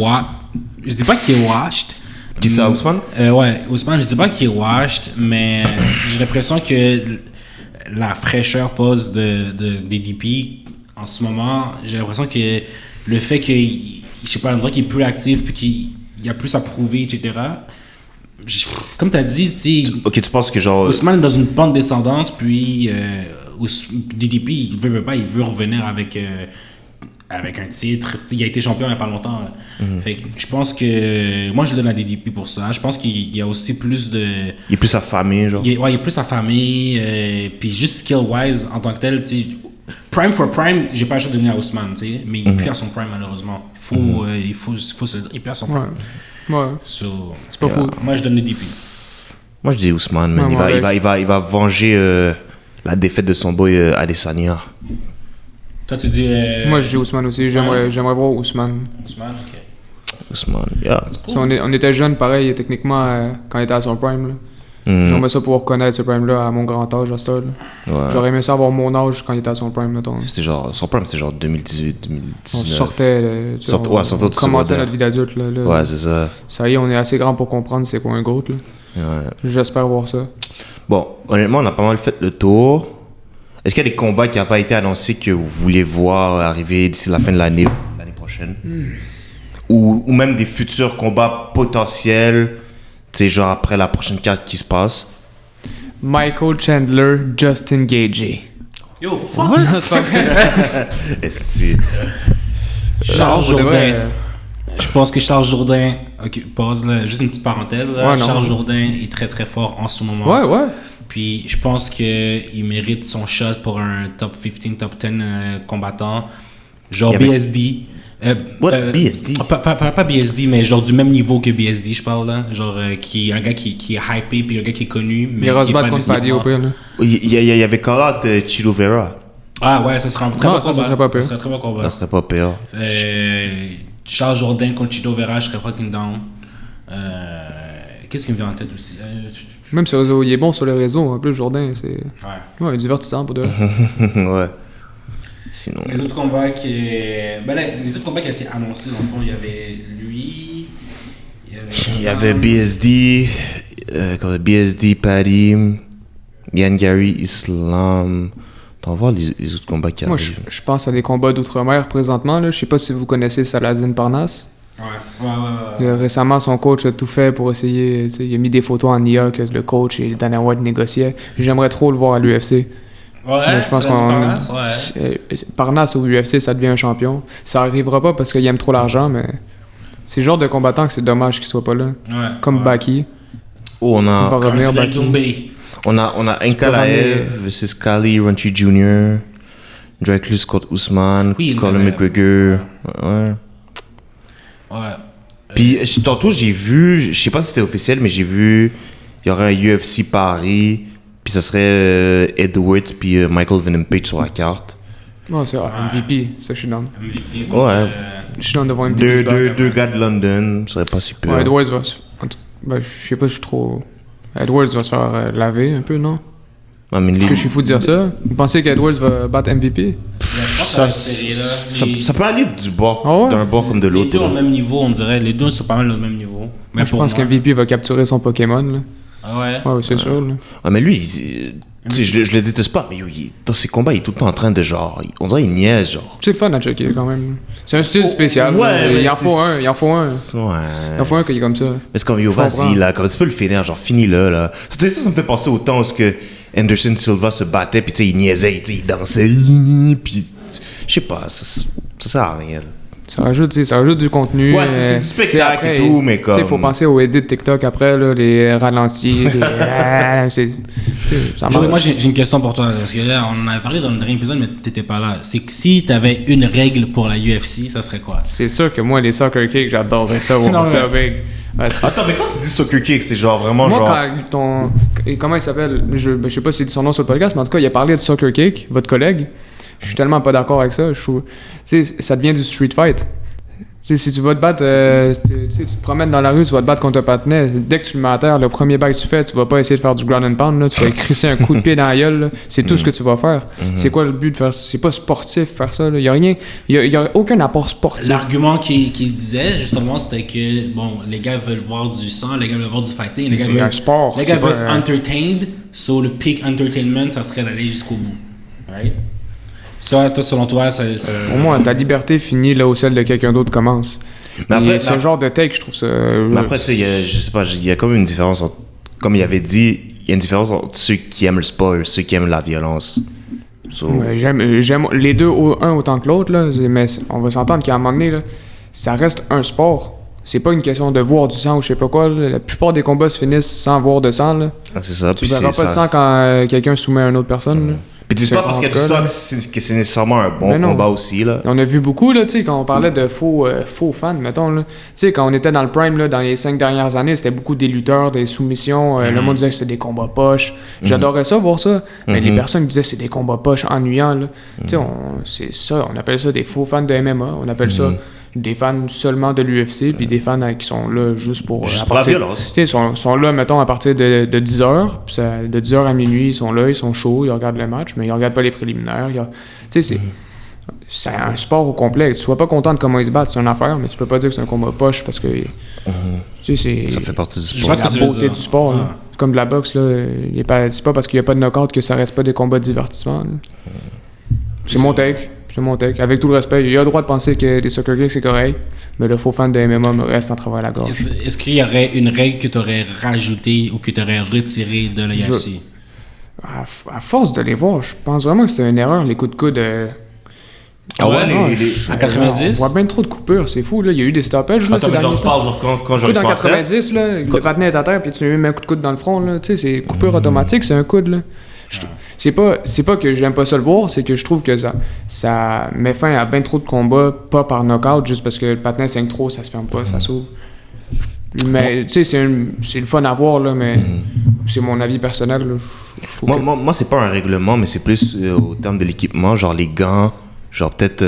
je dis pas qu'il est washed. Qui ça, Ousmane? Ouais, Ousmane, je dis pas qu'il est washed, mais j'ai l'impression que la fraîcheur pose de DDP en ce moment, j'ai l'impression que le fait qu'il, je sais pas, on dirait qu'il est plus actif puis qu'il y a plus à prouver, etc. Comme t'as dit, tu sais, Ok, tu penses que genre. Ousmane est dans une pente descendante, puis DDP, il veut revenir avec un titre. T'sais, il a été champion il n'y a pas longtemps. Fait que je pense que moi je le donne à DDP pour ça. Je pense qu'il y a aussi plus de. Il est plus affamé, genre. Il est plus affamé, puis juste skill-wise en tant que tel, tu sais. Prime for prime, j'ai pas le choix de donner à Ousmane, tu sais, mais il est plus à son prime malheureusement. Il faut se dire, il est plus à son prime. Ouais. So, C'est pas fou. moi je donne le DP. Moi, je dis Ousmane, man. Il va venger la défaite de son boy Adesanya. Toi tu dis. Moi, je dis Ousmane aussi. Ousmane? J'aimerais voir Ousmane. Ousmane, ok. Ousmane, yeah. Si on était jeunes, pareil, techniquement, quand il était à son prime. Là. J'aimerais ça pouvoir connaître ce prime-là à mon grand âge, à ça. Ouais. J'aurais aimé ça avoir mon âge quand il était à son prime, mettons. C'était genre, son prime, c'était genre 2018, 2019. On sortait, sortait du commentait secondaire. notre vie d'adulte. Là. Ouais, c'est ça. Ça y est, on est assez grand pour comprendre c'est quoi un GOAT. Là. Ouais. J'espère voir ça. Bon, honnêtement, on a pas mal fait le tour. Est-ce qu'il y a des combats qui n'ont pas été annoncés que vous voulez voir arriver d'ici la fin de l'année prochaine? Ou même des futurs combats potentiels, tu sais, genre après la prochaine carte qui se passe? Michael Chandler, Justin Gaethje. Yo, fuck! Esti. Charles pour de Jourdain. vrai, Je pense que Charles Jourdain, ok, pause là, juste une petite parenthèse là. Ouais, non. Charles Jourdain est très très fort en ce moment. Ouais. Puis je pense qu'il mérite son shot pour un top 15, top 10 combattant. Genre Il y avait- BSD. What? BSD? Pas BSD, mais genre du même niveau que BSD, je parle là. Genre un gars qui est hypé, puis un gars qui est connu. Mais Il ira qui se est battre pas contre Paddy au nécessairement- pire. Là. Il y avait call out Chilo Vera. Ah ouais, ça serait un très Non, bon ça combat. serait pas pire. Ça serait un très bon combat. Ça serait pas pire. Charles Jourdain contre Chito Vera, je serais fucking down. Qu'est-ce qui me vient en tête aussi? Même sur les réseaux, il est bon sur les réseaux. En plus, Jourdain, c'est Ouais. ouais, divertissant pour deux. Ouais. Sinon. Les autres combats qui... Ben là, les autres combats qui ont été annoncés, dans le fond, il y avait lui... Il y avait BSD, Paddy, Yann Gary, Islam. T'en vois les autres combats qui Moi, arrivent. je pense à des combats d'outre-mer présentement. Là. Je sais pas si vous connaissez Saladin Parnasse. Ouais. Récemment, son coach a tout fait pour essayer. Il a mis des photos en IA que le coach et Dana White négociaient. J'aimerais trop le voir à l'UFC. Ouais, Je pense Parnasse au UFC, ça devient un champion. Ça arrivera pas parce qu'il aime trop l'argent, mais c'est le genre de combattant que c'est dommage qu'il soit pas là. Ouais. Comme Baki. Oh, on Il va a revenir Comme Baki. Doumbé. Ankalaev versus Kali Runty Jr., Draclus contre Ousmane, Oui, Colin Ankalaev. McGregor. Ouais. Ouais. Puis tantôt, j'ai vu, je sais pas si c'était officiel, mais j'ai vu, il y aurait un UFC Paris, puis ça serait Edwards puis Michael Venom Page sur la carte. Non, c'est MVP, ça je suis down. MVP. Ouais. Je suis down de voir MVP. Deux gars de London, ça serait pas si pire. Ouais, Edwards va se... Ben, je sais pas, je suis trop... Edwards va se faire laver un peu, non? I mean, Est-ce que je suis fou de dire ça? Vous pensez qu'Edwards va battre MVP? ça peut aller du bord, Ah ouais? d'un bord comme de Les l'autre. deux au là. même niveau, on dirait. Les deux sont pas mal au même niveau. Mais Moi, je pense qu'MVP va capturer son Pokémon, là. Ah ouais. Ouais, c'est sûr, là. Ouais, mais lui, tu sais, je le déteste pas, mais dans ses combats, il est tout le temps en train de genre, on dirait il niaise, genre. C'est le fun à checker, quand même. C'est un style spécial. là. mais Il en faut un, il en faut un. Ouais. Il en faut un qui est comme ça. Mais c'est comme, yo, Je comprends. vas-y, là, comme tu peux le finir, genre, finis-le, là. Tu sais, ça me fait penser au temps où ce que Anderson Silva se battait, puis tu sais, il niaisait, tu sais, il dansait, puis je sais pas, ça sert à rien, là. Ça rajoute du contenu. Ouais, c'est du spectacle après, et tout, mais Tu sais, il faut comme- penser aux edits TikTok après, là, les ralentis, ça Joey, marche. moi j'ai une question pour toi. Parce que là, on en avait parlé dans le dernier épisode, mais t'étais pas là. C'est que si t'avais une règle pour la UFC, ça serait quoi? C'est sûr que moi, les soccer cakes, j'adorerais ça, voir Non, ça mais- big. Ouais, c'est- Attends, mais quand tu dis soccer kick, c'est genre vraiment Moi, genre. quand ton. Et comment il s'appelle je sais pas s'il dit son nom sur le podcast, mais en tout cas, il a parlé de Soccer Cake, votre collègue. Je suis tellement pas d'accord avec ça. Je trouve. Tu sais, ça devient du street fight. Tu sais, si tu vas te battre, tu te promènes dans la rue, tu vas te battre contre un patinet, dès que tu le mets à terre, le premier bail que tu fais, tu vas pas essayer de faire du ground and pound, là, tu vas crisser un coup de pied dans la gueule, là. C'est tout ce que tu vas faire. C'est quoi le but de faire ça? C'est pas sportif faire ça, là. Il y a rien, il y a aucun apport sportif. L'argument qu'il disait, justement, c'était que, bon, les gars veulent voir du sang, les gars veulent voir du fighting, les gars C'est veulent, un sport. les gars c'est veulent pas être un- entertained, so le peak entertainment, ça serait d'aller jusqu'au bout. Right? Ça, toi, selon toi, ça... Pour moi, ta liberté finit là où celle de quelqu'un d'autre commence. Mais après, Et ce genre de take, je trouve ça. Mais après, tu sais, je sais pas, il y a comme une différence entre, comme il avait dit, il y a une différence entre ceux qui aiment le sport et ceux qui aiment la violence. So, Ouais, j'aime les deux, un autant que l'autre, là. Mais on va s'entendre qu'à un moment donné, là, ça reste un sport. C'est pas une question de voir du sang ou je sais pas quoi. Là. La plupart des combats se finissent sans voir de sang. Là. c'est ça. Tu Puis verras c'est pas de ça. sang quand quelqu'un soumet à une autre personne. Là. Puis dis C'est pas parce qu'il y a du en tout cas, sang là. que c'est nécessairement un bon Mais non. combat aussi, là. On a vu beaucoup, là, tu sais, quand on parlait de faux fans, mettons, là. Tu sais, quand on était dans le prime, là, dans les 5 dernières années, c'était beaucoup des lutteurs, des soumissions. Le monde disait que c'était des combats poches. J'adorais ça, voir ça. Mais les personnes disaient que c'est des combats poches ennuyants, là. Tu sais, c'est ça, on appelle ça des faux fans de MMA. On appelle ça des fans seulement de l'UFC, puis des fans qui sont là juste pour... Juste à pour la partir- violence. Tu sais, sont là, mettons, à partir de 10h. De 10h à minuit, ils sont là, ils sont chauds, ils regardent le match, mais ils regardent pas les préliminaires. Tu sais, c'est un sport au complet. Tu sois pas content de comment ils se battent, c'est une affaire, mais tu peux pas dire que c'est un combat poche parce que... Tu sais, c'est... Ça fait partie du Je sport. pense que la tu veux beauté dire. du sport. Là. Ah. C'est comme de la boxe, là. C'est pas parce qu'il y a pas de knockout que ça reste pas des combats de divertissement. Là. C'est mon take. C'est mon take. Avec tout le respect, il y a le droit de penser que des soccer kicks, c'est correct, mais le faux fan de MMA me reste en travers la gorge. Est-ce qu'il y aurait une règle que tu aurais rajoutée ou que tu aurais retirée de l'UFC? À force de les voir, je pense vraiment que c'est une erreur, les coups de coude. Ah ouais, non, les- À 90? On voit bien trop de coupures, c'est fou. Là. Il y a eu des stoppages. Là, Attends, ces mais genre, derniers tu temps. parles genre quand je Coup dans reçois un 90, là, le patinet est à terre, puis tu lui mets un coup de coude dans le front, là. Tu sais, c'est coupure automatique, c'est un coude, là. C'est pas que j'aime pas ça le voir, c'est que je trouve que ça met fin à bien trop de combats, pas par knockout, juste parce que le patinet saigne trop, ça se ferme pas, ça s'ouvre. Mais, tu sais, c'est le fun à voir, là, mais c'est mon avis personnel, là. Je trouve que- Moi, c'est pas un règlement, mais c'est plus au terme de l'équipement, genre les gants, genre peut-être,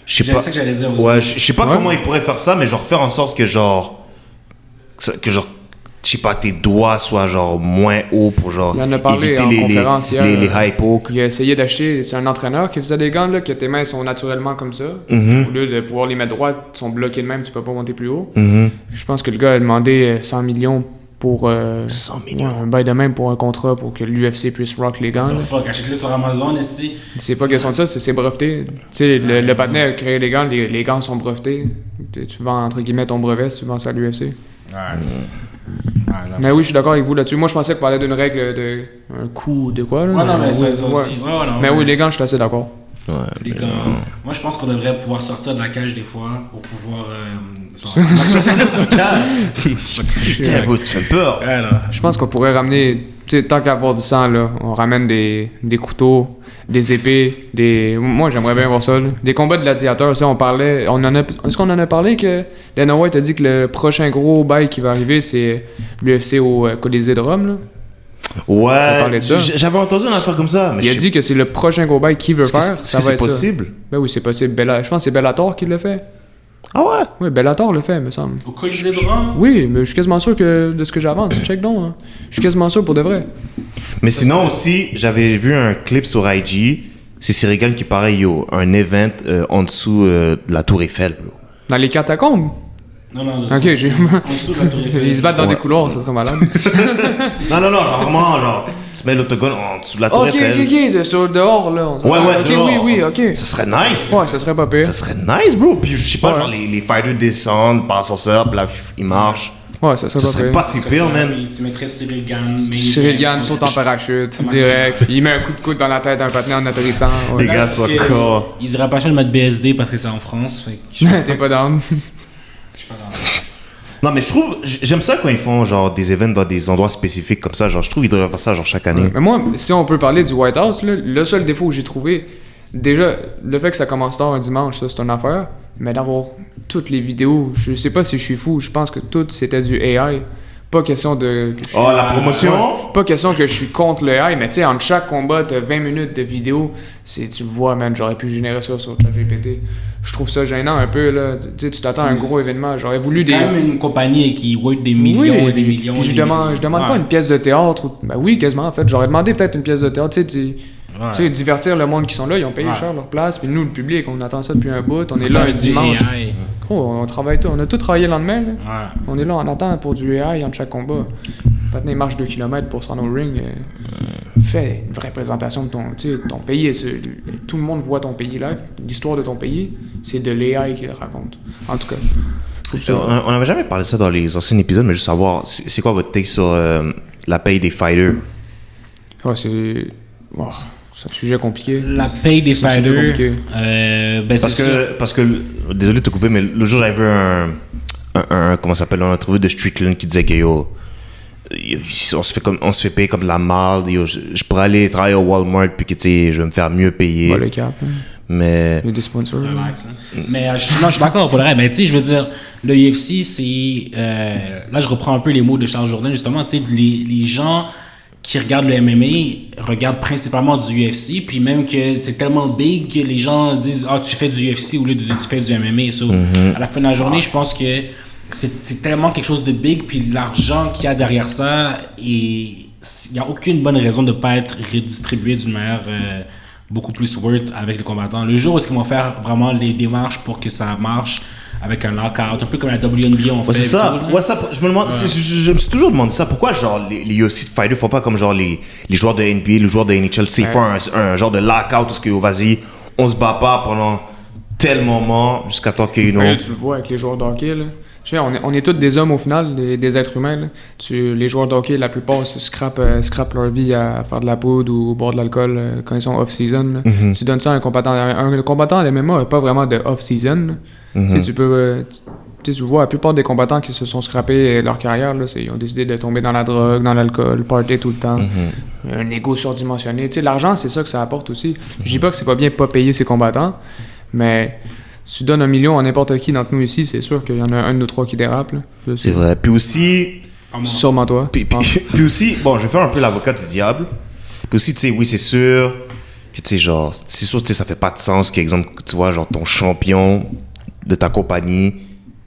je sais C'est pas. ça que j'allais dire aussi. Ouais, je sais pas Ouais. comment ils pourraient faire ça, mais genre faire en sorte que genre, je sais pas, tes doigts soient genre moins hauts pour genre Il en a parlé éviter en les conférence hier. les high pokes. Il a essayé d'acheter, c'est un entraîneur qui faisait des gants, là, que tes mains sont naturellement comme ça. Au lieu de pouvoir les mettre droites, ils sont bloqués de même, tu peux pas monter plus haut. Je pense que le gars a demandé 100 millions pour 100 millions. un bail de même pour un contrat pour que l'UFC puisse rock les gants. là. Oh, fuck, achète-le sur Amazon, esti. C'est pas question de ça, c'est breveté. Tu sais, le patinet a créé les gants, les gants sont brevetés. Tu vends entre guillemets ton brevet si tu vends ça à l'UFC. Mais oui, je suis d'accord avec vous là-dessus. Moi, je pensais qu'on parlait d'une règle de un coup de quoi. Là, Ouais, non, mais ça oui, aussi. ouais. Ouais, non, Mais ouais. oui, les gants, je suis assez d'accord. Ouais, Les mais gars, non. moi, je pense qu'on devrait pouvoir sortir de la cage des fois pour pouvoir. Putain, bro, tu fais peur. Ouais, là. Je pense qu'on pourrait ramener, tu sais, tant qu'à avoir du sang, là, on ramène des couteaux, des épées, Moi, j'aimerais bien voir ça, là. Des combats de gladiateurs, tu sais, Est-ce qu'on en a parlé que Dana White a dit que le prochain gros bail qui va arriver, c'est l'UFC au Colisée de Rome, là? Ouais, parlait de ça. j'avais entendu une affaire comme ça, mais Il a dit que c'est le prochain gros bail qu'il veut est-ce que faire, est-ce ça que va c'est être ça. possible? Ben oui, c'est possible. Je pense que c'est Bellator qui le fait. Ah ouais? Oui, Bellator le fait, me semble. Au Colisée de Rome? Oui, mais je suis quasiment sûr que de ce que j'avance. Check donc, hein. Je suis quasiment sûr pour de vrai. Mais sinon aussi, j'avais vu un clip sur IG, c'est Cyril qui paraît, yo, un event en dessous de la Tour Eiffel, bro. Dans les catacombes? Non, non, Ok, j'ai... En dessous de la Tour Eiffel. Ils se battent dans Ouais. des couloirs, ça serait malade. Non, genre vraiment, genre, tu mets l'autogone en dessous de la Tour Ok, Eiffel. sur dehors, là. Ouais, Ok, dehors. oui, ok. Ça serait nice. Ouais, ça serait pas pire. Ça serait nice, bro. Puis je sais pas, Ouais. genre les fighters descendent, passent sur ça, puis là, ils marchent. Ouais, ça serait Ça pas serait pire. pas si pire, man. Tu mettrais Cyril Gann. Cyril Gann saute en parachute, direct. Il met un coup de coude dans la tête d'un patinet en atterrissant. Ouais. Les gars, soient corps. Ils iraient pas cher de mettre BSD parce que c'est en France. Fait que je pense T'es pas down. je suis pas dans. Non, mais je trouve, j'aime ça quand ils font genre des événements dans des endroits spécifiques comme ça. Genre, je trouve qu'ils devraient faire ça genre chaque année. Mais moi, si on peut parler du White House, là, le seul défaut que j'ai trouvé, déjà, le fait que ça commence tard un dimanche, ça c'est une affaire. Mais d'avoir toutes les vidéos, je sais pas si je suis fou, je pense que tout c'était du AI. Pas question de. Oh, la promotion? Pas question que je suis contre le AI, mais tu sais, entre chaque combat, t'as 20 minutes de vidéo. Tu le vois, man, j'aurais pu générer ça sur ChatGPT. je trouve ça gênant un peu, là. Tu sais, tu t'attends à un gros événement. J'aurais voulu c'est quand même une compagnie qui worth des millions et des millions. Puis je demande pas une pièce de théâtre. Ben oui, quasiment, en fait. J'aurais demandé peut-être une pièce de théâtre, tu sais, divertir le monde qui sont là. Ils ont payé cher leur place. Puis nous, le public, on attend ça depuis un bout. On est là un dimanche. On travaille tout. On a tout travaillé le lendemain, là. On est là, on attend pour du AI entre chaque combat. Maintenant, il marche 2 km pour se rendre au ring. Fais une vraie présentation de ton pays. Tout le monde voit ton pays live. L'histoire de ton pays, c'est de l'AI qui le raconte. En tout cas. On n'avait jamais parlé de ça dans les anciens épisodes, mais juste savoir, c'est quoi votre take sur la paye des fighters? C'est un sujet compliqué. La paye des fighters. Parce que, désolé de te couper, mais le jour j'avais vu comment ça s'appelle, une entrevue de Strickland qui disait que on se fait payer comme de la marde. Je pourrais aller travailler au Walmart puis que je vais me faire mieux payer. Pas le cap. Mais. Il y a des sponsors. Relax, hein. Mais je suis d'accord pour le reste. Mais tu sais, je veux dire, le UFC, c'est. Là, je reprends un peu les mots de Charles Jourdain, justement. Tu sais, les gens qui regardent le MMA regardent principalement du UFC, puis même que c'est tellement big que les gens disent tu fais du UFC au lieu de tu fais du MMA. So, à la fin de la journée, je pense que c'est tellement quelque chose de big, puis l'argent qu'il y a derrière ça, il n'y a aucune bonne raison de ne pas être redistribué d'une manière beaucoup plus worth avec les combattants. Le jour où est-ce qu'ils vont faire vraiment les démarches pour que ça marche avec un lockout, un peu comme la WNBA on fait. C'est ça. Je me demande, je me suis toujours demandé ça. Pourquoi genre les UFC fighters font pas comme genre les joueurs de NBA, les joueurs de NHL, c'est faire un genre de lockout parce que vas-y, on se bat pas pendant tel moment jusqu'à temps qu'il y ait une autre. Tu le vois avec les joueurs de hockey, là. Je sais, on est tous des hommes au final, des êtres humains. Là. Les joueurs de hockey, la plupart, se scrapent leur vie à faire de la poudre ou boire de l'alcool quand ils sont off-season. Tu donnes ça à un combattant. Un combattant à MMA n'a pas vraiment de off-season. Tu peux... tu vois, la plupart des combattants qui se sont scrappés leur carrière, là, ils ont décidé de tomber dans la drogue, dans l'alcool, party tout le temps. Un ego surdimensionné. L'argent, c'est ça que ça apporte aussi. Je dis pas que c'est pas bien de pas payer ses combattants, mais... Si tu donnes 1 million à n'importe qui d'entre nous ici, c'est sûr qu'il y en a un de nous trois qui dérape. Là. C'est vrai. Puis aussi... Sûrement toi. Puis aussi, bon, je vais faire un peu l'avocat du diable. Puis aussi, tu sais, oui, c'est sûr que, tu sais, genre, c'est sûr, tu sais, ça fait pas de sens qu'exemple, tu vois, genre, ton champion de ta compagnie,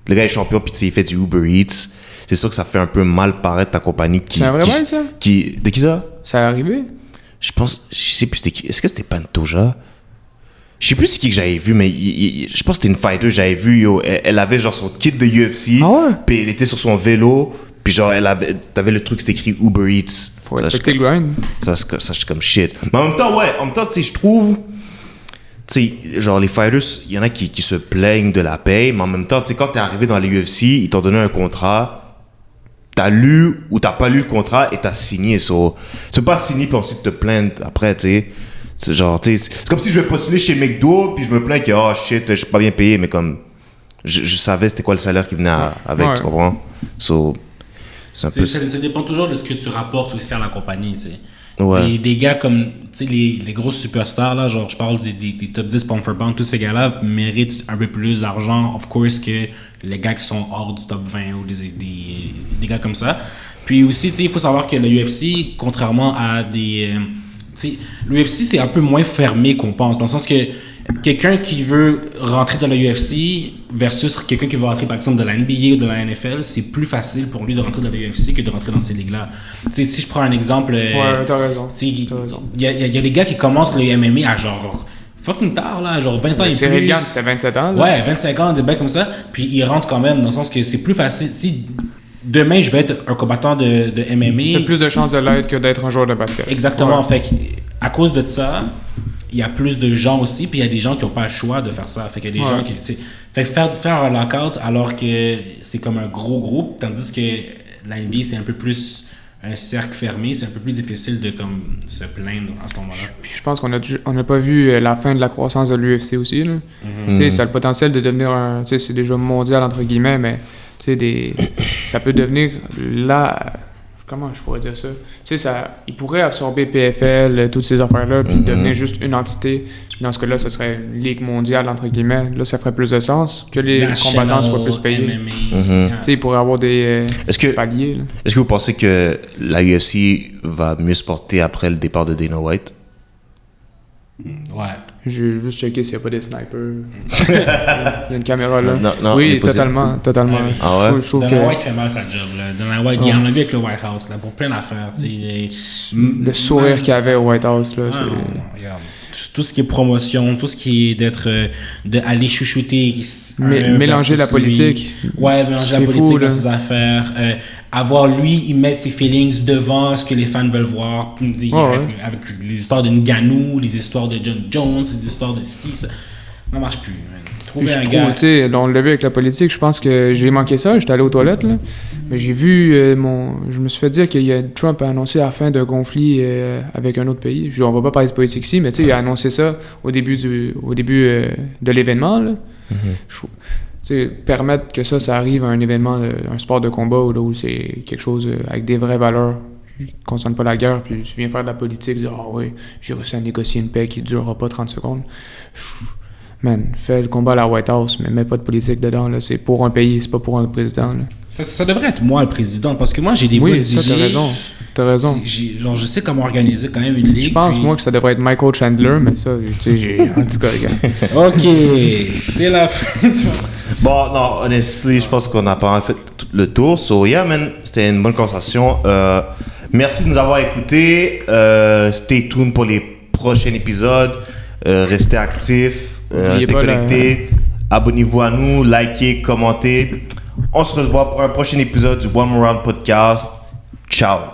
le gars est champion, puis tu sais, il fait du Uber Eats. C'est sûr que ça fait un peu mal paraître ta compagnie qui... C'est un vrai bail, ça? De qui ça? Ça est arrivé? Je sais plus c'était qui. Est-ce que c'était Pantoja? Je sais plus c'est qui que j'avais vu, mais je pense que c'était une fighter, j'avais vu, elle avait genre son kit de UFC, puis elle était sur son vélo, puis genre t'avais le truc, c'était écrit Uber Eats. Faut respecter le grind. Ça, je suis comme shit. Mais en même temps, tu sais, je trouve, tu sais, genre les fighters, il y en a qui se plaignent de la paye, mais en même temps, tu sais, quand t'es arrivé dans les UFC, ils t'ont donné un contrat, t'as lu ou t'as pas lu le contrat et t'as signé, so, tu peux pas signer puis ensuite te plaindre après, tu sais. C'est genre, tu sais, c'est comme si je vais postuler chez McDo, puis je me plains que, shit, je suis pas bien payé, mais comme, je savais c'était quoi le salaire qui venait avec, tu comprends? So, c'est un peu... Ça dépend toujours de ce que tu rapportes aussi à la compagnie, tu sais. Ouais. Des gars comme, tu sais, les grosses superstars, là, genre, je parle des top 10 pound for pound, tous ces gars-là méritent un peu plus d'argent, of course, que les gars qui sont hors du top 20 ou des gars comme ça. Puis aussi, tu sais, il faut savoir que le UFC, contrairement à des... l'UFC, c'est un peu moins fermé qu'on pense, dans le sens que quelqu'un qui veut rentrer dans le UFC versus quelqu'un qui veut rentrer, par exemple, de la NBA ou de la NFL, c'est plus facile pour lui de rentrer dans le UFC que de rentrer dans ces ligues-là. Si je prends un exemple... Ouais, t'as raison. Il y a des gars qui commencent le MMA à genre... fucking tard, là, genre 20 ans et plus. Cyril Gann, c'était 27 ans, là. Ouais, 25 ans, des bails comme ça, puis ils rentrent quand même, dans le sens que c'est plus facile... Demain, je vais être un combattant de MMA. T'as plus de chances de l'être que d'être un joueur de basket. Exactement. Fait à cause de ça, il y a plus de gens aussi, puis il y a des gens qui n'ont pas le choix de faire ça. Fait qu'il y a des gens qui... Fait que faire un lockout alors que c'est comme un gros groupe, tandis que la NBA, c'est un peu plus un cercle fermé, c'est un peu plus difficile de comme se plaindre à ce moment-là. Puis je pense qu'on n'a pas vu la fin de la croissance de l'UFC aussi. Là. Tu sais, ça a le potentiel de devenir un... Tu sais, c'est déjà mondial, entre guillemets, mais... ça peut devenir là, comment je pourrais dire ça? Tu sais, il pourrait absorber PFL, toutes ces affaires-là, puis devenir juste une entité. Dans ce cas-là, ce serait une ligue mondiale, entre guillemets. Là, ça ferait plus de sens que les combattants soient plus payés. Tu sais, il pourrait avoir des paliers. Là. Est-ce que vous pensez que la UFC va mieux se porter après le départ de Dana White? Ouais. J'ai juste checké s'il n'y a pas des snipers. Il y a une caméra là. Non, oui, totalement. Ouais. Ah ouais? Je trouve Dana que White fait mal sa job, là. Dana White, il en a vu avec le White House, là, pour plein d'affaires, tu sais. le sourire qu'il y avait au White House, là, Ah, regarde. Tout ce qui est promotion, tout ce qui est d'aller chouchouter. mélanger la politique. Ouais, mélanger la C'est politique fou, dans là. ses affaires. Avoir lui, il met ses feelings devant ce que les fans veulent voir. Avec les histoires de Ngannou, les histoires de John Jones, les histoires de ci, ça ne marche plus, man. Puis Trouver je un trouve, gars. tu sais, on l'a vu avec la politique, je pense que j'ai manqué ça, j'étais allé aux toilettes, là. Mais j'ai vu je me suis fait dire que Trump a annoncé la fin d'un conflit avec un autre pays. On va pas parler de politique ici, mais tu sais, il a annoncé ça au début de l'événement, là. Tu sais, permettre que ça arrive à un événement, un sport de combat où c'est quelque chose avec des vraies valeurs qui ne concernent pas la guerre, puis tu viens faire de la politique, dire « Ah oui, j'ai réussi à négocier une paix qui ne durera pas 30 secondes. » Man, fais le combat à la White House, mais mets pas de politique dedans, là. C'est pour un pays, c'est pas pour un président, là. Ça devrait être moi le président, parce que moi j'ai des Oui, bonnes ça, idées. t'as raison. Genre, je sais comment organiser quand même une ligue. Je pense, puis- moi, que ça devrait être Michael Chandler, mais ça, tu sais, j'ai... En tout cas, regarde. Ok, c'est la fin du... Bon, non, honestly, je pense qu'on a pas mal fait tout le tour. So, yeah, man, c'était une bonne conversation. Merci de nous avoir écoutés. Stay tuned pour les prochains épisodes. Restez actifs. Restez pas connectés. Abonnez-vous à nous. Likez, commentez. On se revoit pour un prochain épisode du One More Round Podcast. Ciao.